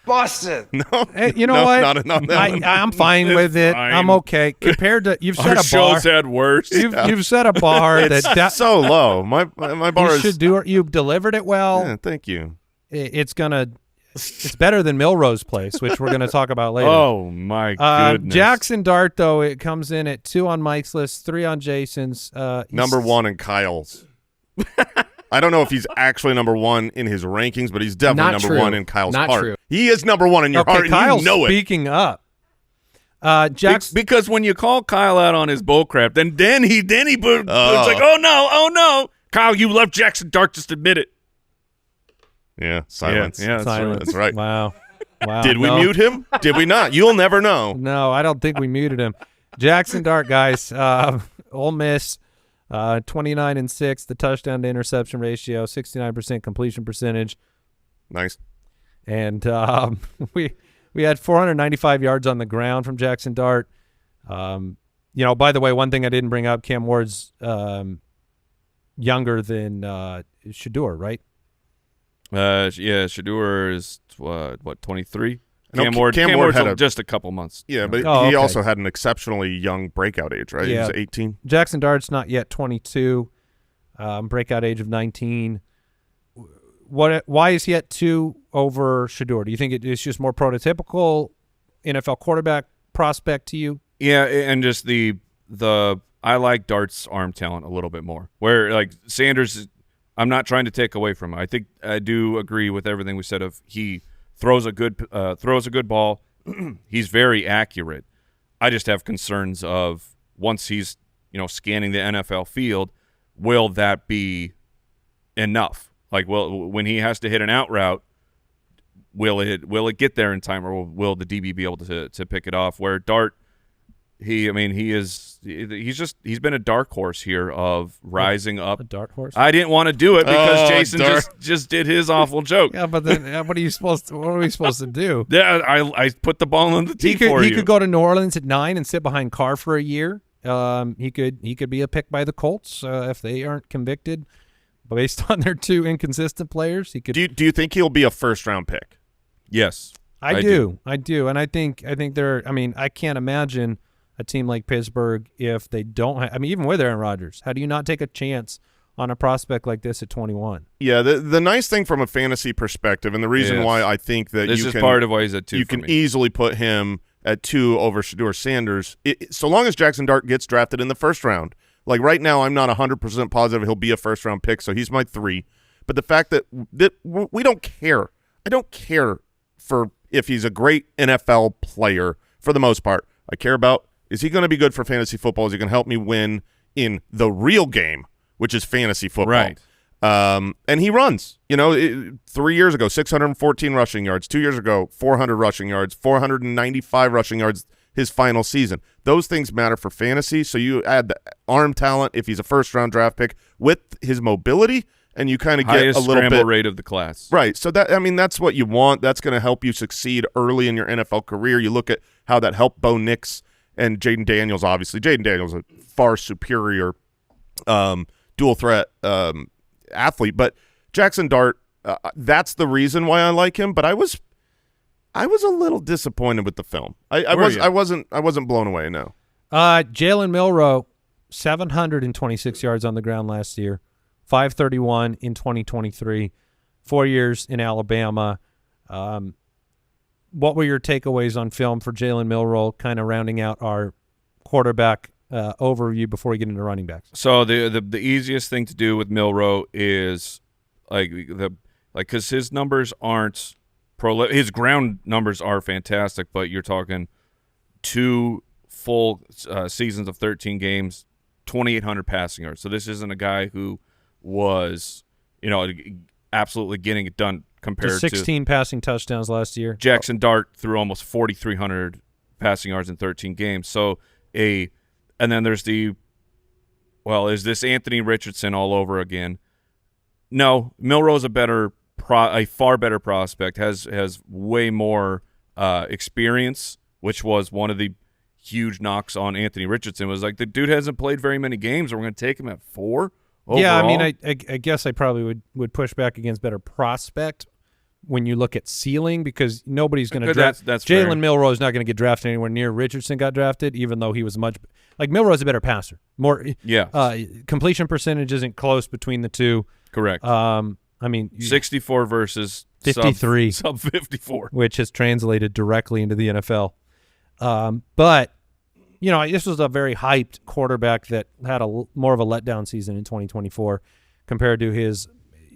Boston. No, Hey, you know what? Not on that one. I'm fine with it. fine. I'm okay. Compared to you've set Our a bar. shows had worse. You've set a bar It's so low. My bar you is. should do it. You've delivered it well. Yeah, thank you. It's better than Milroe's place, which we're gonna talk about later. Oh my goodness. Jaxson Dart though, it comes in at 2 on Mike's list, 3 on Jason's. Number 1 in Kyle's. I don't know if he's actually number 1 in his rankings, but he's definitely Not number true. 1 in Kyle's Not heart. true. He is number 1 in your heart, and Kyle's you know it. speaking up. Jackson. Because when you call Kyle out on his bullcrap, then he it's like, oh no, Kyle, you love Jaxson Dart. Just admit it. Yeah, silence. Yeah, Silence. That's right. Wow. Did we no. mute him? Did we not? You'll never know. No, I don't think we muted him. Jaxson Dart, guys. Ole Miss, 29-6, the touchdown to interception ratio, 69% completion percentage, Nice. and we had 495 yards on the ground from Jaxson Dart. By the way, one thing I didn't bring up, Cam Ward's younger than Shedeur, right? Shedeur is what 23. No, Cam Ward's had just a couple months. Yeah, but Oh, he okay. also had an exceptionally young breakout age, right? Yeah. He was 18. Jaxson Dart's not yet 22, breakout age of 19. Why is he at 2 over Shedeur? Do you think it's just more prototypical NFL quarterback prospect to you? Yeah, and just the I like Dart's arm talent a little bit more. Where like Sanders, I'm not trying to take away from him. I think I do agree with everything we said. Of he throws a good ball. He's very accurate. I just have concerns of once he's scanning the NFL field, will that be enough? Like, when he has to hit an out route, will it get there in time, or will the DB be able to pick it off? Where Dart, he's been a dark horse here of rising up. A dart horse? I didn't want to do it because Jason Dart. just did his awful joke. Yeah, but then what are we supposed to do? Yeah, I put the ball on the tee for He you. could go to New Orleans at 9 and sit behind Carr for a year. He could be a pick by the Colts if they aren't convicted based on their 2 inconsistent players. He could. Do you think he'll be a first-round pick? Yes, I do, and I think they're. I mean, I can't imagine a team like Pittsburgh if they don't. Even with Aaron Rodgers, how do you not take a chance on a prospect like this at 21? Yeah, the nice thing from a fantasy perspective, and the reason why I think that this is part of why he's at 2. You can easily put him at 2 over Shedeur Sanders, so long as Jaxson Dart gets drafted in the first round. Like right now, I'm not 100% positive he'll be a first-round pick, so he's my 3. But the fact that we don't care. I don't care for if he's a great NFL player for the most part. I care about, is he going to be good for fantasy football? Is he going to help me win in the real game, which is fantasy football? Right. And he runs. 3 years ago, 614 rushing yards. 2 years ago, 400 rushing yards, 495 rushing yards his final season. Those things matter for fantasy, so you add the arm talent if he's a first-round draft pick with his mobility, and you kind of get highest a little scramble bit rate of the class. Right. So that's what you want. That's going to help you succeed early in your NFL career. You look at how that helped Bo Nix and Jaden Daniels. Obviously, Jaden Daniels is a far superior dual threat athlete, but Jaxson Dart, that's the reason why I like him. But I was a little disappointed with the film. I wasn't blown away. No. Jalen Milroe, 726 yards on the ground last year, 531 in 2023, 4 years in Alabama. What were your takeaways on film for Jalen Milroe, kind of rounding out our quarterback overview before we get into running backs? So the easiest thing to do with Milroe is because his numbers aren't his ground numbers are fantastic, but you're talking 2 full seasons of 13 games, 2,800 passing yards. So this isn't a guy who was, absolutely getting it done compared to 16 passing touchdowns last year. Jaxson Dart threw almost 4,300 passing yards in 13 games. So a And then there's is this Anthony Richardson all over again? No, Milroe's a far better prospect, has way more experience, which was one of the huge knocks on Anthony Richardson. Was like, the dude hasn't played very many games, and we're going to take him at 4 overall. Yeah, I mean, I guess I probably would push back against better prospect when you look at ceiling, because nobody's going to draft. That's Jalen Milroe is not going to get drafted anywhere near Richardson got drafted, even though he was Milroe's a better passer. Completion percentage isn't close between the two. Correct. I mean, 64 versus 53, sub 54, which has translated directly into the NFL. But this was a very hyped quarterback that had more of a letdown season in 2024 compared to his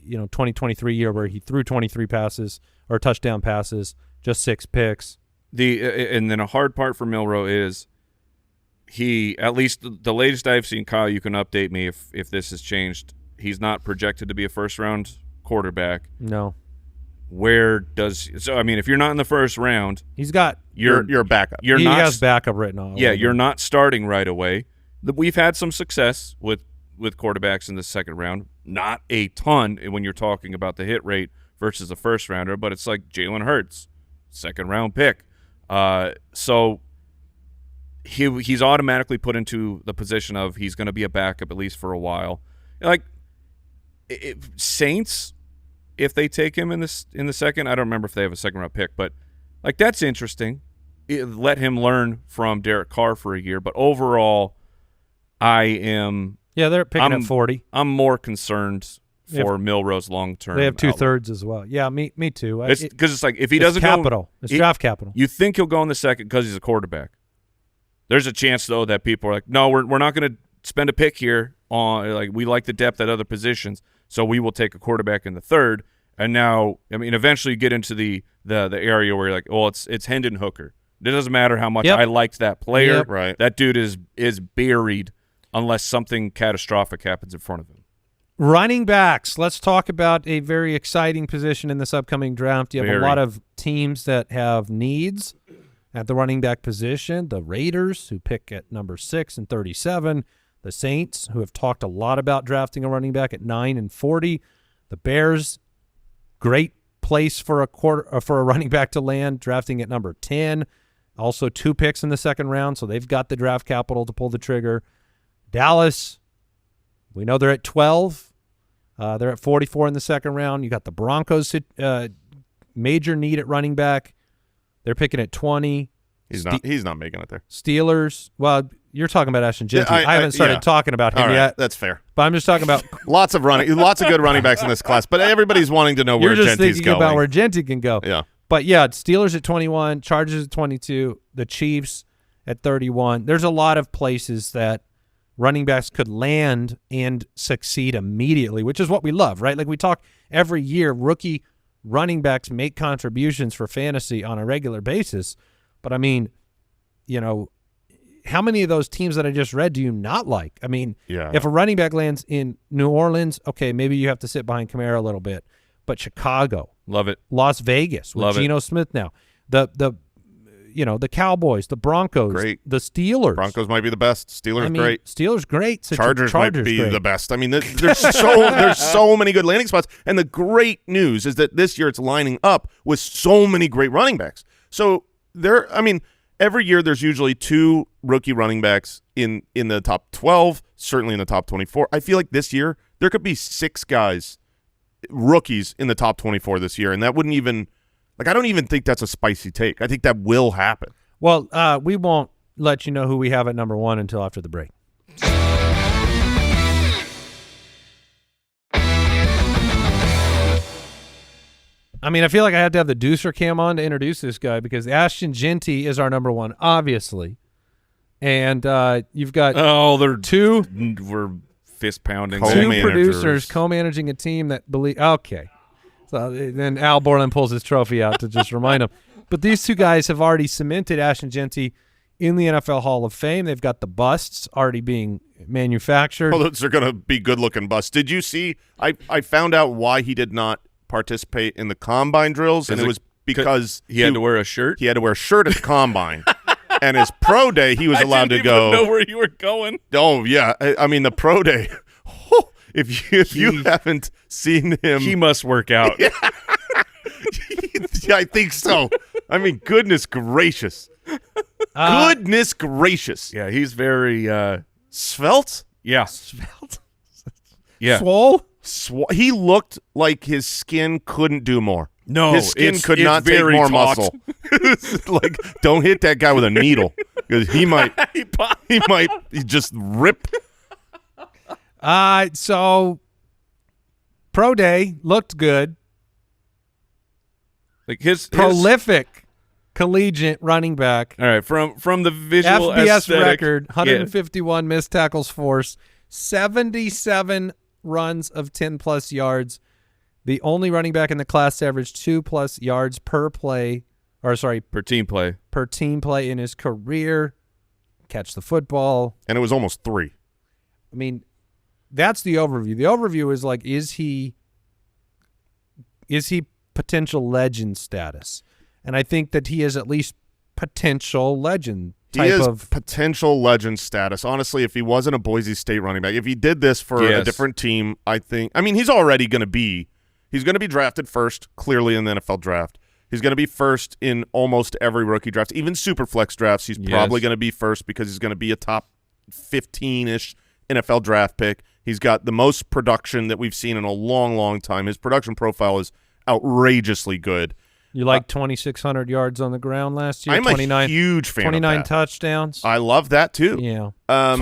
2023 year, where he threw 23 passes or touchdown passes, just 6 picks. And then a hard part for Milroe is he, at least the latest I've seen, Kyle, you can update me if this has changed. He's not projected to be a first-round quarterback. No. If you're not in the first round, you're a backup. He has backup written on. Yeah, you're not starting right away. We've had some success with quarterbacks in the second round. Not a ton when you're talking about the hit rate versus a first rounder, but it's like Jalen Hurts, second round pick. So he's automatically put into the position of he's going to be a backup at least for a while. Like Saints, if they take him in the second, I don't remember if they have a second round pick, but like that's interesting. Let him learn from Derek Carr for a year, but overall, they're picking at 40. I'm more concerned for Milroe's long term. They have 2/3 as well. Yeah, me too. Because it's like if he doesn't it's draft capital. You think he'll go in the second because he's a quarterback. There's a chance though that people are like, no, we're not going to spend a pick here on, like, we like the depth at other positions, so we will take a quarterback in the third. And now, I mean, eventually you get into the area where you're like, well, it's Hendon Hooker. It doesn't matter how much I liked that player. Yep. Right. That dude is buried unless something catastrophic happens in front of him. Running backs. Let's talk about a very exciting position in this upcoming draft. You have a lot of teams that have needs at the running back position. The Raiders, who pick at number 6 and 37. The Saints, who have talked a lot about drafting a running back at 9 and 40. The Bears, great place for a running back to land, drafting at number 10. Also 2 picks in the second round, so they've got the draft capital to pull the trigger. Dallas, we know they're at 12. They're at 44 in the second round. You got the Broncos, major need at running back. They're picking at 20. He's not making it there. Steelers, well, you're talking about Ashton Jeanty. I haven't started talking about him yet. That's fair. But I'm just talking about lots of good running backs in this class, but everybody's wanting to know where Jeanty's going. You're just thinking about where Jeanty can go. Yeah. But yeah, Steelers at 21, Chargers at 22, the Chiefs at 31. There's a lot of places that running backs could land and succeed immediately, which is what we love, right? Like we talk every year, rookie running backs make contributions for fantasy on a regular basis. But I mean, how many of those teams that I just read do you not like? I mean, if a running back lands in New Orleans, okay, maybe you have to sit behind Kamara a little bit. But Chicago, love it. Las Vegas with Geno Smith now. The Cowboys, the Broncos, great. The Steelers. Broncos might be the best. Steelers great. Steelers great. Chargers might be great. The best. I mean, there's so many good landing spots. And the great news is that this year it's lining up with so many great running backs. So every year there's usually 2 rookie running backs in the top 12, certainly in the top 24. I feel like this year there could be 6 guys, rookies, in the top 24 this year, and that wouldn't even – I don't even think that's a spicy take. I think that will happen. Well, we won't let you know who we have at number 1 until after the break. I mean, I feel like I have to have the Deucer cam on to introduce this guy because Ashton Jeanty is our number 1, obviously. And you've got they're 2 – we're fist-pounding. 2 producers co-managing a team that believe – okay. So then Al Borland pulls his trophy out to just remind him. But these 2 guys have already cemented Ashton Jeanty in the NFL Hall of Fame. They've got the busts already being manufactured. Oh, those are going to be good-looking busts. Did you see – I found out why he did not participate in the combine drills, and it was because he had to wear a shirt? He had to wear a shirt at the combine. And his pro day, he was allowed to go. I didn't even know where you were going. Oh, yeah. I mean, the pro day, if you haven't seen him. He must work out. Yeah, I think so. I mean, goodness gracious. Goodness gracious. Yeah, he's very svelte. Yeah. Svelte? Yeah. Swole? He looked like his skin couldn't do more. No, his skin could it's not take very more taut. muscle. Like, don't hit that guy with a needle because he might just rip. So pro day looked good. Like his prolific collegiate running back. All right, from the visual FBS aesthetic, record, 151 missed tackles forced, 77 runs of 10-plus yards. The only running back in the class averaged 2+ yards per play, per team play in his career. Catch the football. And it was almost 3. I mean, that's the overview. The overview is like, is he potential legend status? And I think that he is at least potential legend type of potential legend status. Honestly, if he wasn't a Boise State running back, if he did this for a different team, I mean, he's already going to be drafted first, clearly in the NFL draft. He's going to be first in almost every rookie draft, even super flex drafts. He's probably going to be first because he's going to be a top 15-ish NFL draft pick. He's got the most production that we've seen in a long, long time. His production profile is outrageously good. You like 2,600 yards on the ground last year? I'm a huge fan 29 of that. touchdowns. I love that too. Yeah.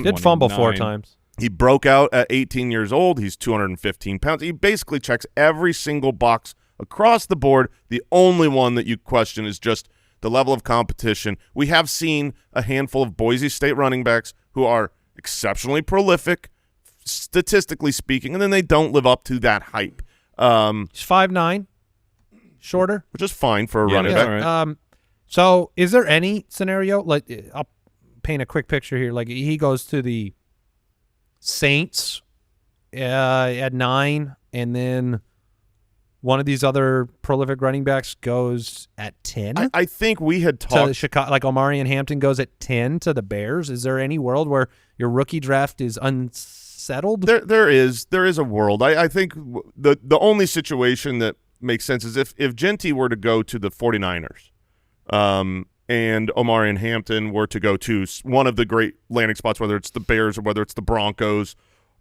Did fumble 4 times. He broke out at 18 years old. He's 215 pounds. He basically checks every single box across the board. The only one that you question is just the level of competition. We have seen a handful of Boise State running backs who are exceptionally prolific, statistically speaking, and then they don't live up to that hype. He's 5'9", shorter, which is fine for a running back. Right. So is there any scenario, like, I'll paint a quick picture here, like he goes to the Saints at 9, and then one of these other prolific running backs goes at 10? I think we had talked to Chicago, like Omarion Hampton goes at 10 to the Bears. Is there any world where your rookie draft is unsettled? There is a world. I think the only situation that makes sense is if Jeanty were to go to the 49ers and Omarion Hampton were to go to one of the great landing spots, whether it's the Bears or whether it's the Broncos,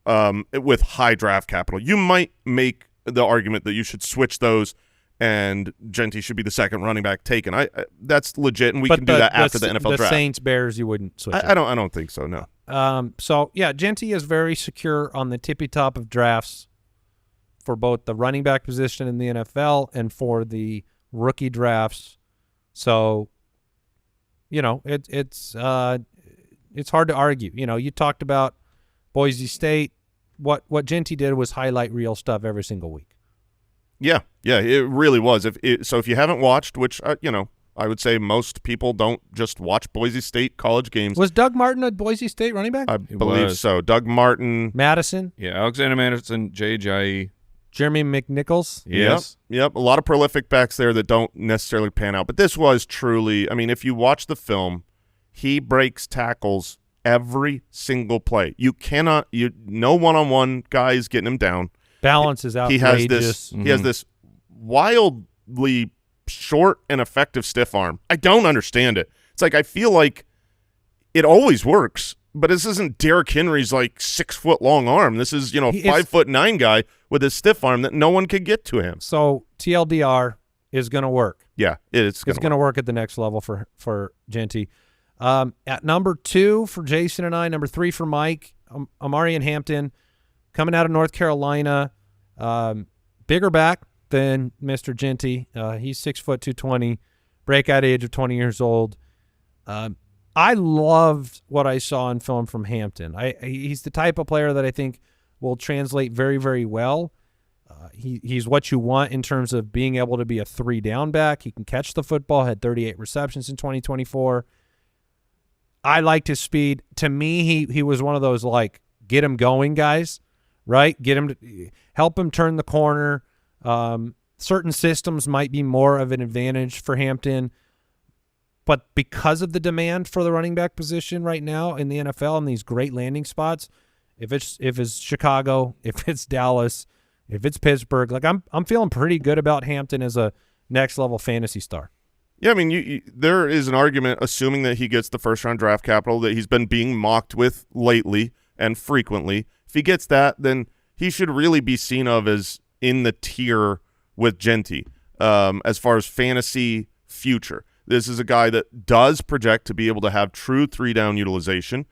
with high draft capital, you might make the argument that you should switch those and Jeanty should be the second running back taken. That's legit, and we can do that after the NFL draft. The Saints, Bears, you wouldn't switch. I don't think so, no. So, yeah, Jeanty is very secure on the tippy top of drafts for both the running back position in the NFL and for the rookie drafts. So, you know, it's hard to argue. You know, you talked about Boise State. What Jeanty did was highlight real stuff every single week. Yeah, it really was. So if you haven't watched, which I would say most people don't just watch Boise State college games. Was Doug Martin a Boise State running back? I believe so. Doug Martin, Madison. Yeah, Alexander Madison, Jai. Jeremy McNichols. Yes. Yep. A lot of prolific backs there that don't necessarily pan out. But this was truly, I mean, if you watch the film, he breaks tackles every single play. You cannot, no one-on-one guys getting him down. Balance is outrageous. He has this wildly short and effective stiff arm. I don't understand it. It's like I feel like it always works, but this isn't Derrick Henry's like 6-foot long arm. This is, 5'9" guy with a stiff arm that no one could get to him. So TLDR is going to work. Yeah, it's going to work at the next level for Jeanty. At number 2 for Jason and I, number 3 for Mike, Omarion Hampton, coming out of North Carolina, bigger back than Mr. Jeanty. He's 6 foot 220, breakout age of 20 years old. I loved what I saw in film from Hampton. He's the type of player that I think will translate very, very well. He's what you want in terms of being able to be a 3-down back. He can catch the football, had 38 receptions in 2024. I liked his speed. To me, he was one of those, like, get him going guys, right? Get him to help him turn the corner. Certain systems might be more of an advantage for Hampton. but because of the demand for the running back position right now in the NFL and these great landing spots, if it's Chicago, if it's Dallas, if it's Pittsburgh, like I'm feeling pretty good about Hampton as a next level fantasy star. Yeah, I mean, there is an argument, assuming that he gets the first-round draft capital that he's been being mocked with lately and frequently. If he gets that, then he should really be seen of as in the tier with Jeanty as far as fantasy future. This is a guy that does project to be able to have true 3-down utilization.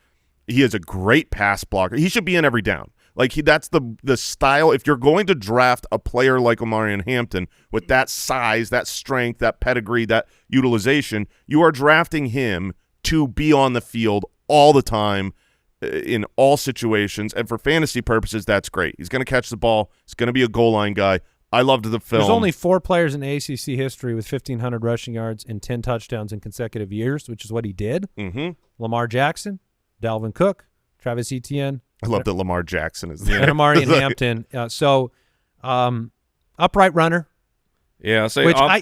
He is a great pass blocker. He should be in every down. Like that's the style. If you're going to draft a player like Omarion Hampton with that size, that strength, that pedigree, that utilization, you are drafting him to be on the field all the time in all situations. And for fantasy purposes, that's great. He's going to catch the ball. He's going to be a goal line guy. I loved the film. There's only 4 players in ACC history with 1,500 rushing yards and 10 touchdowns in consecutive years, which is what he did. Lamar Jackson, Dalvin Cook, Travis Etienne. I love that Lamar Jackson is there. And Omarion Hampton. Upright runner. Yeah,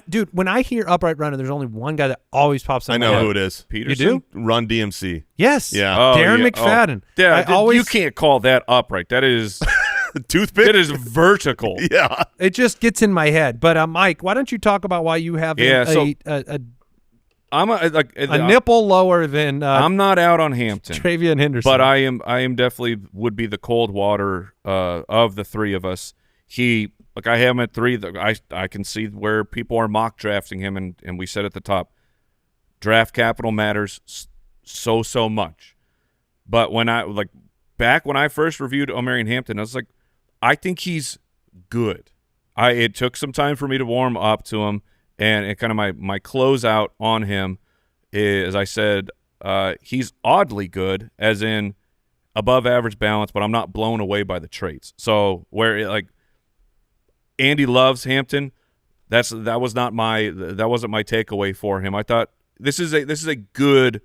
dude, when I hear upright runner, there's only one guy that always pops up. I know who it is. Peterson? You do? Run DMC. Yes. Yeah. Darren McFadden. You can't call that upright. That is toothpick. It is vertical. Yeah. It just gets in my head. But Mike, why don't you talk about why you have I'm a nipple lower than I'm not out on Hampton. TreVeyon Henderson. But I am definitely would be the cold water of the three of us. I have him at 3. I can see where people are mock drafting him, and we said at the top, draft capital matters so much. But when back when I first reviewed Omarion Hampton, I was like, I think he's good. It took some time for me to warm up to him. And kind of my closeout on him is, as I said, he's oddly good, as in above average balance, but I'm not blown away by the traits. So Andy loves Hampton, that wasn't my takeaway for him. I thought this is a good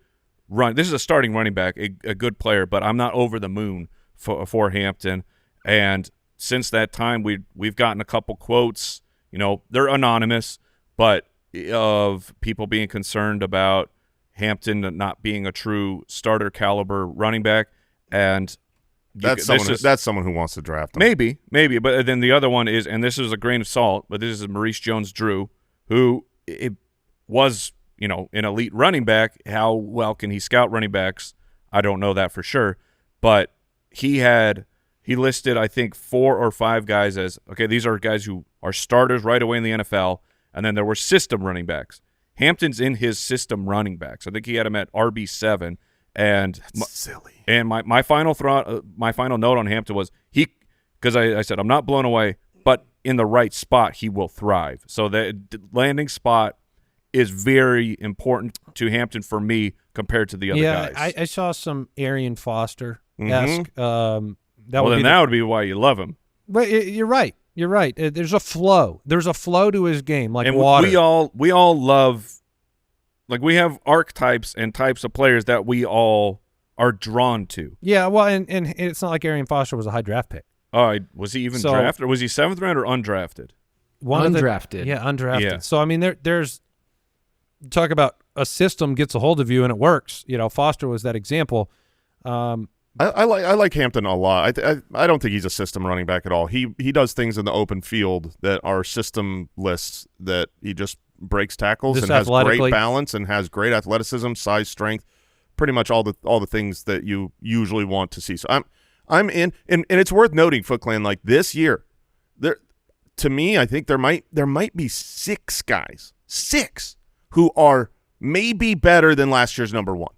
run. This is a starting running back, a good player, but I'm not over the moon for Hampton. And since that time, we've gotten a couple quotes. They're anonymous, but of people being concerned about Hampton not being a true starter caliber running back, and that's someone who wants to draft him. Maybe, but then the other one is, and this is a grain of salt, but this is Maurice Jones-Drew, who was an elite running back. How well can he scout running backs? I don't know that for sure, but he listed, I think, 4 or 5 guys as, okay, these are guys who are starters right away in the NFL. And then there were system running backs. Hampton's in his system running backs. I think he had him at RB7. And that's silly. And my final note on Hampton was because I said I'm not blown away, but in the right spot he will thrive. So the landing spot is very important to Hampton for me compared to the other guys. Yeah, I saw some Arian Foster-esque. That would be why you love him. But you're right. You're right. There's a flow. There's a flow to his game, like and water. We all love, we have archetypes and types of players that we all are drawn to. Yeah, well, and it's not like Arian Foster was a high draft pick. Was he even drafted? Or was he 7th round or undrafted? Undrafted. Undrafted. Yeah. So, I mean, there's talk about a system gets a hold of you and it works. Foster was that example. I like Hampton a lot. I don't think he's a system running back at all. He does things in the open field that are system lists, that he just breaks tackles and has great balance and has great athleticism, size, strength, pretty much all the things that you usually want to see. So I'm in, and it's worth noting, Foot Clan, like this year, to me, I think there might be 6 guys, who are maybe better than last year's number 1.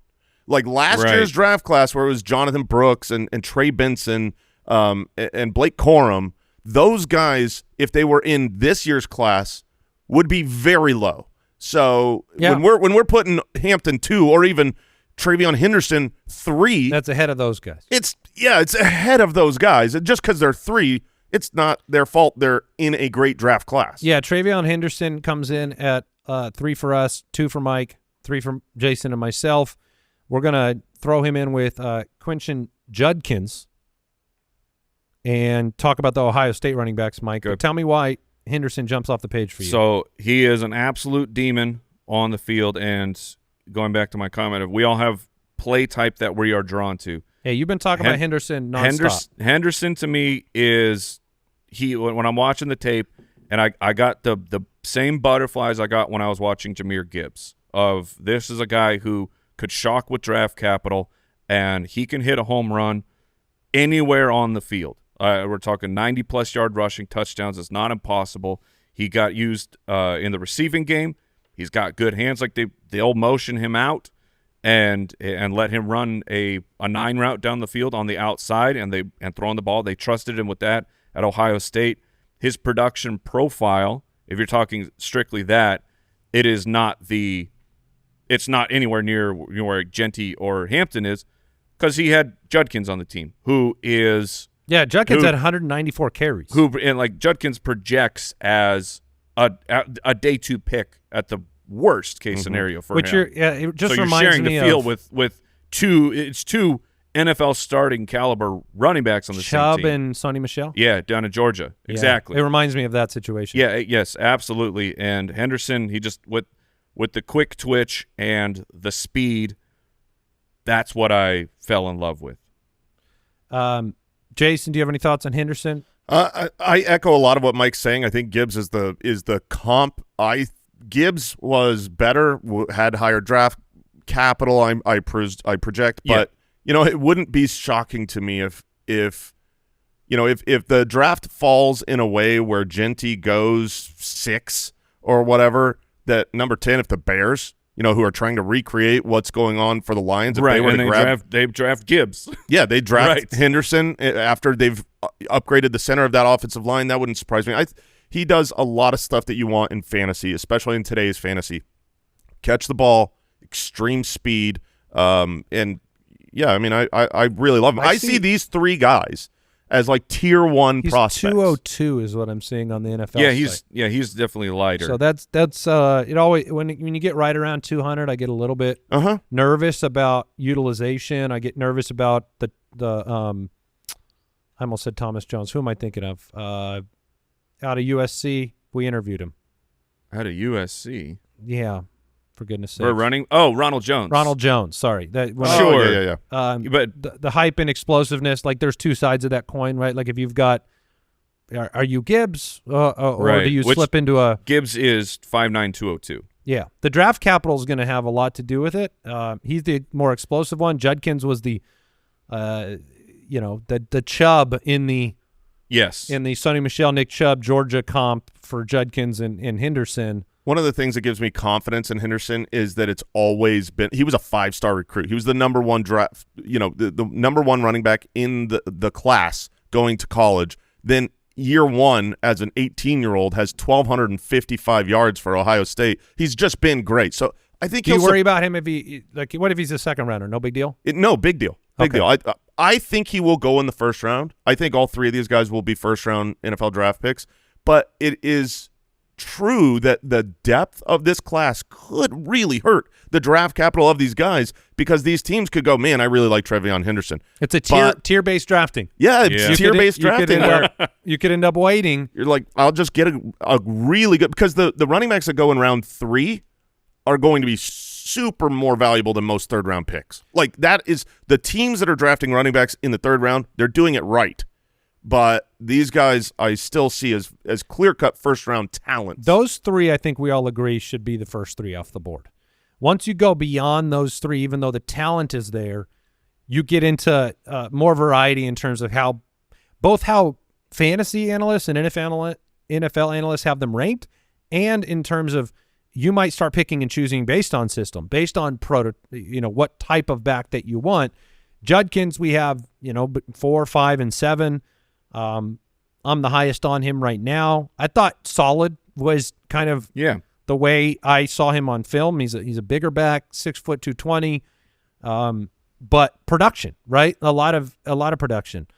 Like last year's draft class, where it was Jonathan Brooks and Trey Benson and Blake Corum, those guys, if they were in this year's class, would be very low. So when we're putting Hampton 2 or even TreVeyon Henderson 3, that's ahead of those guys. It's ahead of those guys. Just because they're 3, it's not their fault. They're in a great draft class. Yeah, TreVeyon Henderson comes in at 3 for us, 2 for Mike, 3 for Jason and myself. We're going to throw him in with Quinshon Judkins and talk about the Ohio State running backs, Mike. But tell me why Henderson jumps off the page for you. So he is an absolute demon on the field, and going back to my comment of we all have play type that we are drawn to. Hey, you've been talking about Henderson nonstop. Henderson to me is when I'm watching the tape, and I got the same butterflies I got when I was watching Jahmyr Gibbs. Of this is a guy who could shock with draft capital, and he can hit a home run anywhere on the field. We're talking 90-plus yard rushing touchdowns. It's not impossible. He got used in the receiving game. He's got good hands. Like they'll motion him out and let him run a 9 route down the field on the outside and throwing the ball. They trusted him with that at Ohio State. His production profile, if you're talking strictly that, it's not anywhere near where Jeanty or Hampton is, because he had Judkins on the team, who is Judkins had 194 carries. Judkins projects as a day 2 pick at the worst case scenario for him. It just so reminds you're sharing me the field of with two NFL starting caliber running backs on the same team. Chubb and Sonny Michel. Yeah, down in Georgia. Yeah, exactly. It reminds me of that situation. Yeah, yes, absolutely. And Henderson, he just with the quick twitch and the speed, that's what I fell in love with. Jason, do you have any thoughts on Henderson? I echo a lot of what Mike's saying. I think Gibbs is the comp. Gibbs was better, had higher draft capital. I project, but it wouldn't be shocking to me if the draft falls in a way where Jeanty goes 6 or whatever, that number 10, if the Bears, who are trying to recreate what's going on for the Lions, if they were to they draft Gibbs. Yeah, they draft Henderson after they've upgraded the center of that offensive line. That wouldn't surprise me. He does a lot of stuff that you want in fantasy, especially in today's fantasy. Catch the ball, extreme speed, and yeah, I mean, I really love him. I see these 3 guys as like tier 1 prospects. 202 is what I'm seeing on the NFL. Yeah, he's definitely lighter. So that's it. Always when you get right around 200, I get a little bit nervous about utilization. I get nervous about the I almost said Thomas Jones. Who am I thinking of? Out of USC, we interviewed him. Out of USC, yeah. For goodness sake. We're running. Oh, Ronald Jones. Ronald Jones. Sorry. Sure. Yeah. But the hype and explosiveness, like there's 2 sides of that coin, right? Like if you've got, are you Gibbs or do you slip into a? Gibbs is 5'9", 202. Yeah. The draft capital is going to have a lot to do with it. He's the more explosive one. Judkins was the, the Chubb in the. Yes. In the Sonny Michel, Nick Chubb, Georgia comp for Judkins and Henderson. One of the things that gives me confidence in Henderson is that it's always been – he was a 5-star recruit. He was the number 1 draft – the number 1 running back in the class going to college. Then year 1 as an 18-year-old has 1,255 yards for Ohio State. He's just been great. So I think Do you worry about him if he – like what if he's a second rounder? No big deal? No, big deal. Big deal. I think he will go in the first round. I think all 3 of these guys will be first-round NFL draft picks. But it is – true that the depth of this class could really hurt the draft capital of these guys, because these teams could go, man, I really like TreVeyon Henderson. It's a tier based drafting. Yeah, it's tier-based drafting. You could end up waiting. You're like, I'll just get a really good – because the running backs that go in round 3 are going to be super more valuable than most third-round picks. Like that is – the teams that are drafting running backs in the 3rd round, they're doing it right. But these guys I still see as clear-cut first-round talents. Those 3, I think we all agree, should be the first 3 off the board. Once you go beyond those 3, even though the talent is there, you get into more variety in terms of how fantasy analysts and NFL analysts have them ranked, and in terms of you might start picking and choosing based on system, based on what type of back that you want. Judkins, we have 4, 5, and 7. I'm the highest on him right now. I thought solid was kind of the way I saw him on film. He's a bigger back, 6 foot 220, but production, right? A lot of production,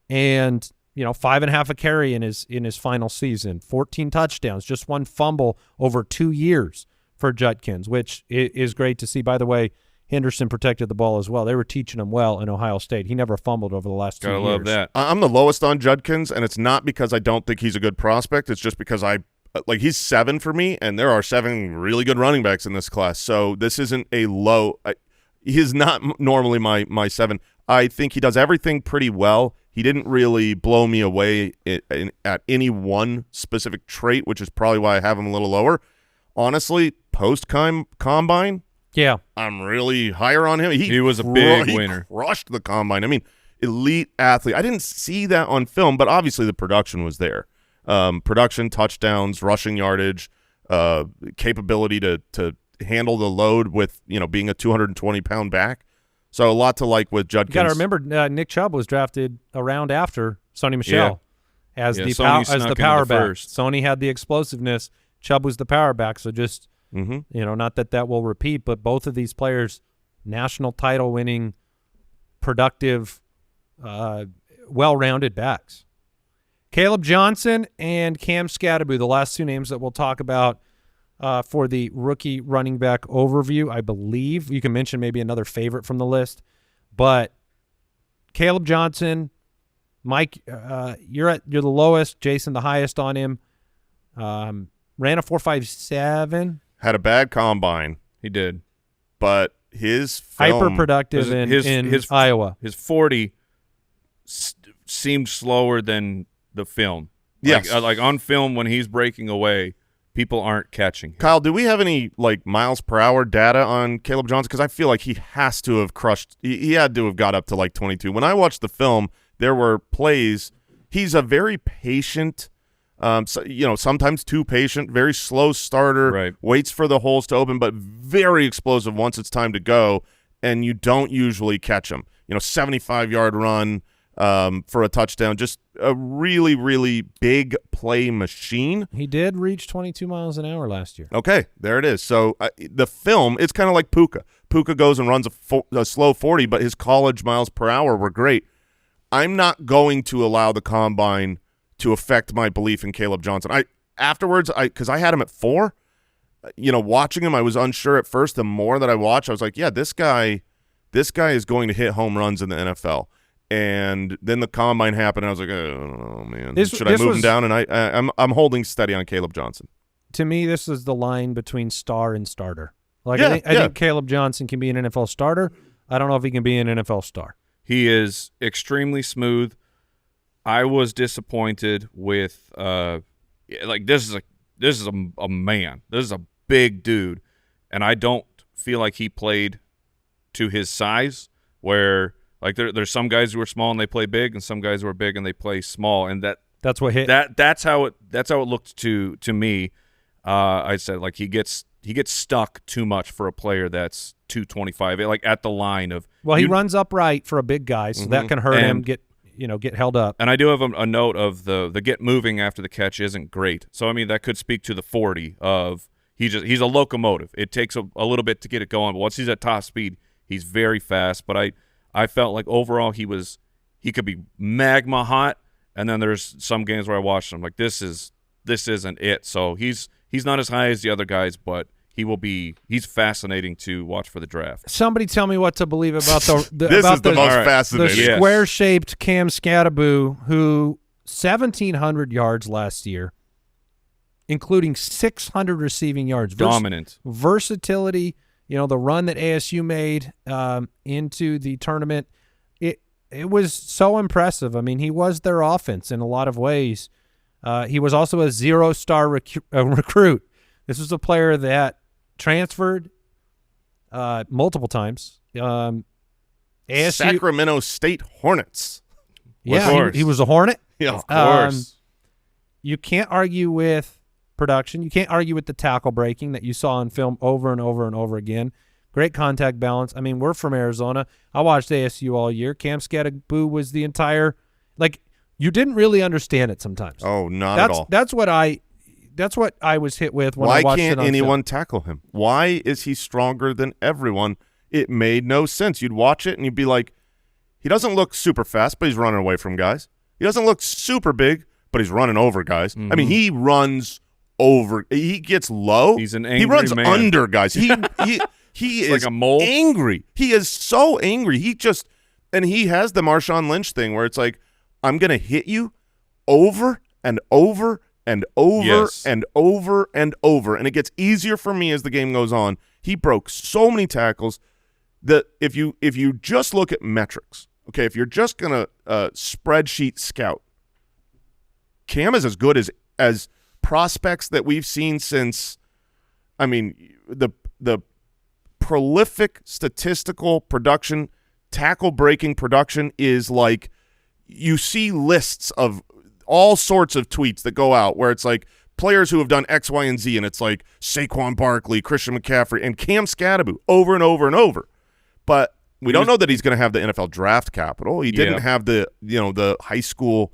and 5.5 a carry in his final season, 14 touchdowns, just 1 fumble over 2 years for Judkins, which is great to see. By the way, Henderson protected the ball as well. They were teaching him well in Ohio State. He never fumbled over the last 2 years. Gotta love that. I'm the lowest on Judkins, and it's not because I don't think he's a good prospect. It's just because I like he's 7 for me, and there are 7 really good running backs in this class. So this isn't a low. He is not normally my 7. I think he does everything pretty well. He didn't really blow me away at any one specific trait, which is probably why I have him a little lower. Honestly, post-combine, yeah, I'm really higher on him. He was a big winner. He crushed the combine. I mean, elite athlete. I didn't see that on film, but obviously the production was there. Production, touchdowns, rushing yardage, capability to handle the load with, being a 220-pound back. So a lot to like with Judkins. You got to remember, Nick Chubb was drafted a round after Sony Michel as the power back. Sony had the explosiveness. Chubb was the power back. So just, not that will repeat, but both of these players, national title winning, productive, well-rounded backs. Kaleb Johnson and Cam Skattebo, the last 2 names that we'll talk about for the rookie running back overview. I believe you can mention maybe another favorite from the list, but Kaleb Johnson, Mike, you're the lowest. Jason, the highest on him. Ran a 4.57. Had a bad combine. He did, but his film, hyper productive in Iowa. His 40 seemed slower than the film. Yes, like on film when he's breaking away, people aren't catching him. Kyle, do we have any miles per hour data on Kaleb Johnson? Because I feel like he has to have crushed. He had to have got up to 22. When I watched the film, there were plays. He's a very patient. Sometimes too patient, very slow starter, right. Waits for the holes to open, but very explosive once it's time to go, and you don't usually catch him. 75-yard run for a touchdown, just a really, really big play machine. He did reach 22 miles an hour last year. Okay, there it is. So the film, it's kind of like Puka. Puka goes and runs a slow 40, but his college miles per hour were great. I'm not going to allow the combine to affect my belief in Kaleb Johnson. Because I had him at 4, watching him, I was unsure at first. The more that I watched, I was like, yeah, this guy is going to hit home runs in the NFL. And then the combine happened, and I was like, oh man, should I move him down? And I'm holding steady on Kaleb Johnson. To me, this is the line between star and starter. I think Kaleb Johnson can be an NFL starter. I don't know if he can be an NFL star. He is extremely smooth. I was disappointed with this is a man. This is a big dude, and I don't feel like he played to his size. Where there's some guys who are small and they play big, and some guys who are big and they play small, and that's what hit. That's how it looked to me. I said he gets stuck too much for a player that's 225, at the line of. Well, he runs upright for a big guy, so that can hurt him get held up. And I do have a note of the get moving after the catch isn't great. So I mean that could speak to the 40 of he's a locomotive. It takes a little bit to get it going, but once he's at top speed, he's very fast. But I felt like overall he could be magma hot, and then there's some games where I watched him this isn't it. So he's not as high as the other guys, but he's fascinating to watch for the draft. Somebody tell me what to believe about the this is the most fascinating. The square-shaped Cam Skattebo, who 1,700 yards last year, including 600 receiving yards. Dominant. Versatility, the run that ASU made into the tournament, it was so impressive. I mean, he was their offense in a lot of ways. He was also a 0-star recruit. This was a player that transferred multiple times. ASU, Sacramento State Hornets. Yeah, he was a Hornet. Yeah, of course. You can't argue with production. You can't argue with the tackle breaking that you saw on film over and over and over again. Great contact balance. I mean, we're from Arizona. I watched ASU all year. Cam Skattebo was the entire you didn't really understand it sometimes. Oh, not at all. That's what I was hit with when I watched it on film. Why can't anyone tackle him? Why is he stronger than everyone? It made no sense. You'd watch it and you'd be like, he doesn't look super fast, but he's running away from guys. He doesn't look super big, but he's running over guys. I mean, he runs over. He gets low. He's an angry He runs man. under guys. He is like a mole. Angry. He is so angry. And he has the Marshawn Lynch thing where it's like, I'm going to hit you over and over and over Yes. and over and over, and it gets easier for me as the game goes on. He broke so many tackles that if you just look at metrics, okay, if you're just gonna spreadsheet scout, Cam is as good as prospects that we've seen since. I mean, the prolific statistical production, tackle breaking production is like you see lists of all sorts of tweets that go out where it's like players who have done X, Y, and Z, and it's like Saquon Barkley, Christian McCaffrey, and Cam Skattebo over and over and over. But we don't know that he's going to have the NFL draft capital. He didn't have the high school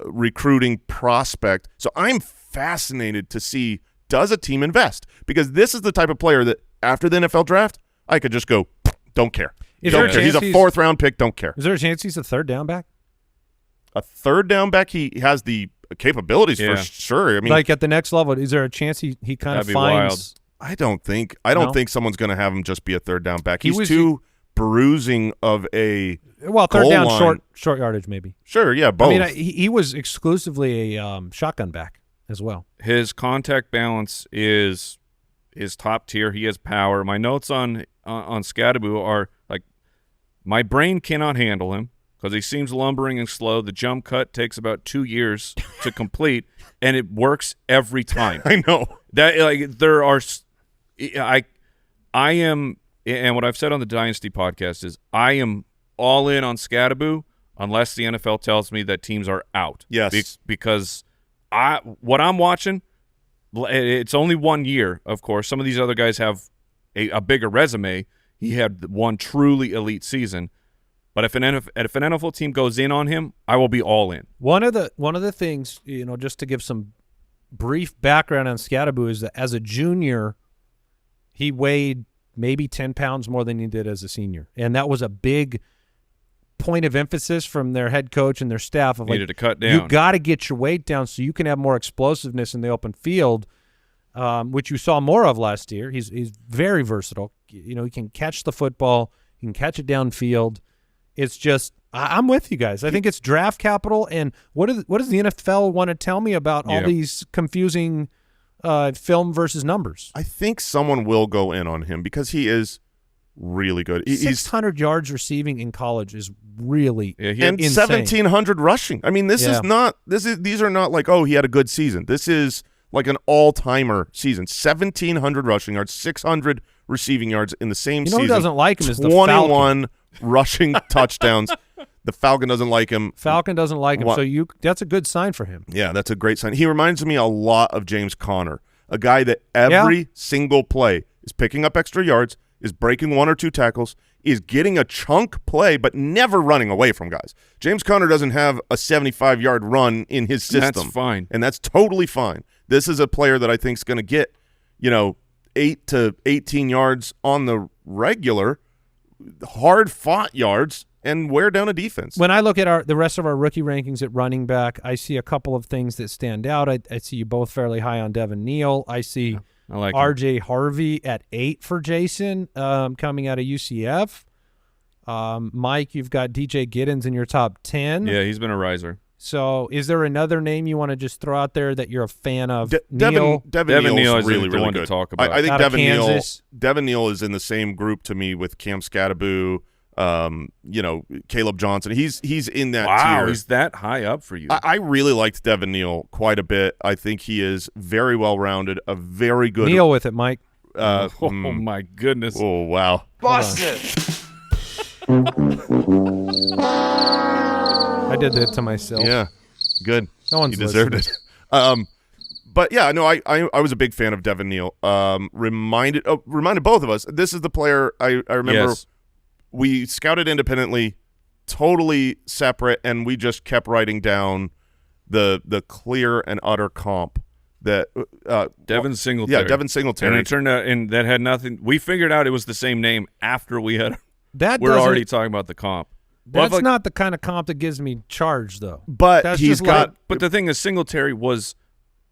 recruiting prospect. So I'm fascinated to see, does a team invest? Because this is the type of player that after the NFL draft, I could just go, don't care. Don't care. He's a 4th round pick. Don't care. Is there a chance he's a third down back? A third down back, he has the capabilities for sure. I mean, like at the next level, is there a chance he kind of finds? I don't think someone's going to have him just be a third down back. He's too bruising of a third down line. short yardage maybe. Sure, yeah, both. I mean, he was exclusively a shotgun back as well. His contact balance is top tier. He has power. My notes on Skattebo are like, my brain cannot handle him because he seems lumbering and slow. The jump cut takes about 2 years to complete, and it works every time. I know that there are. I am, and what I've said on the Dynasty podcast is I am all in on Skattebo unless the NFL tells me that teams are out. Yes, because what I'm watching, it's only 1 year. Of course, some of these other guys have a bigger resume. He had one truly elite season. But if an NFL team goes in on him, I will be all in. One of the things, just to give some brief background on Skattebo, is that as a junior, he weighed maybe 10 pounds more than he did as a senior, and that was a big point of emphasis from their head coach and their staff of needed to cut down. You got to get your weight down so you can have more explosiveness in the open field, which you saw more of last year. He's very versatile. He can catch the football, he can catch it downfield. It's just, I'm with you guys. I think it's draft capital. And what does the NFL want to tell me about all these confusing film versus numbers? I think someone will go in on him because he is really good. 600 yards receiving in college is really and insane. 1,700 rushing. I mean, these are not like, oh, he had a good season. This is like an all-timer season. 1,700 rushing yards, 600 receiving yards in the same season. Who doesn't like him is the 21 rushing touchdowns. The Falcon doesn't like him. Falcon doesn't like him, so that's a good sign for him. Yeah, that's a great sign. He reminds me a lot of James Conner, a guy that every single play is picking up extra yards, is breaking 1 or 2 tackles, is getting a chunk play, but never running away from guys. James Conner doesn't have a 75-yard run in his system. That's fine. And that's totally fine. This is a player that I think is going to get, 8 to 18 yards on the regular, hard-fought yards, and wear down a defense. When I look at the rest of our rookie rankings at running back, I see a couple of things that stand out. I see you both fairly high on Devin Neal. I see R.J. Harvey at 8 for Jason, coming out of UCF. Mike, you've got DJ Giddens in your top 10. Yeah, he's been a riser. So is there another name you want to just throw out there that you're a fan of? Devin Neal is really really one good to talk about. I think Devin Neal is in the same group to me with Cam Skattebo, Kaleb Johnson. He's in that tier. Wow, he's that high up for you. I really liked Devin Neal quite a bit. I think he is very well-rounded, a very good – Kneel with it, Mike. Oh, my goodness. Oh, wow. Busted. I did that to myself. Yeah, good. No one's You deserved listening. it. But yeah, no, I was a big fan of Devin Neal. Reminded both of us. This is the player I remember. Yes. We scouted independently, totally separate, and we just kept writing down the clear and utter comp that Devin Singletary. Yeah, Devin Singletary. And it turned out, and that had nothing. We figured out it was the same name after we had. We're already talking about the comp. That's not the kind of comp that gives me charge, though. But that's he's got. But the thing is, Singletary was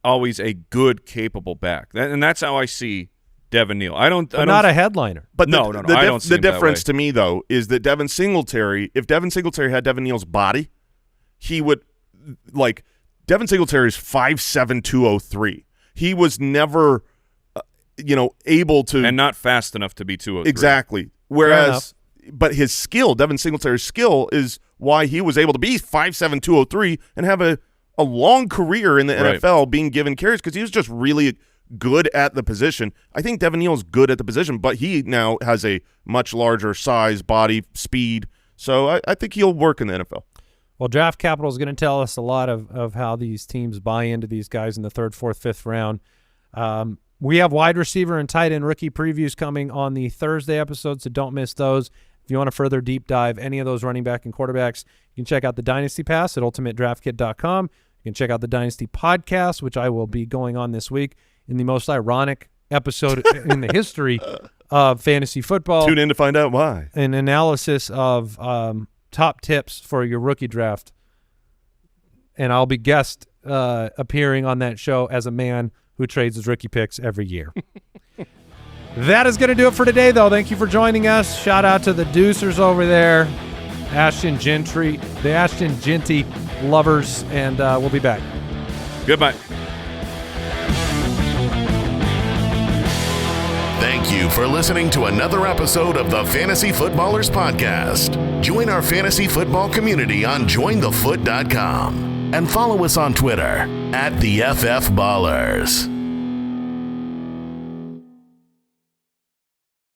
always a good, capable back, and that's how I see Devin Neal. Not a headliner. But no. I don't see the him that difference way. to me though is that Devin Singletary, if Devin Singletary had Devin Neal's body, he would Devin Singletary's 5'7", 203. He was never, able to. And not fast enough to be 203. Exactly. Whereas, but his skill, Devin Singletary's skill, is why he was able to be 5'7", 203 and have a long career in the NFL being given carries because he was just really good at the position. I think Devin Neal's good at the position, but he now has a much larger size, body, speed. So I think he'll work in the NFL. Well, Draft Capital is going to tell us a lot of how these teams buy into these guys in the 3rd, 4th, 5th round. We have wide receiver and tight end rookie previews coming on the Thursday episode, so don't miss those. If you want to further deep dive any of those running back and quarterbacks, you can check out the Dynasty Pass at ultimatedraftkit.com. You can check out the Dynasty Podcast, which I will be going on this week in the most ironic episode in the history of fantasy football. Tune in to find out why. An analysis of top tips for your rookie draft. And I'll be guest appearing on that show as a man who trades his rookie picks every year. That is going to do it for today, though. Thank you for joining us. Shout out to the Deucers over there, Ashton Jeanty, the Ashton Jeanty lovers, and we'll be back. Goodbye. Thank you for listening to another episode of the Fantasy Footballers Podcast. Join our fantasy football community on jointhefoot.com and follow us on Twitter @TheFFBallers.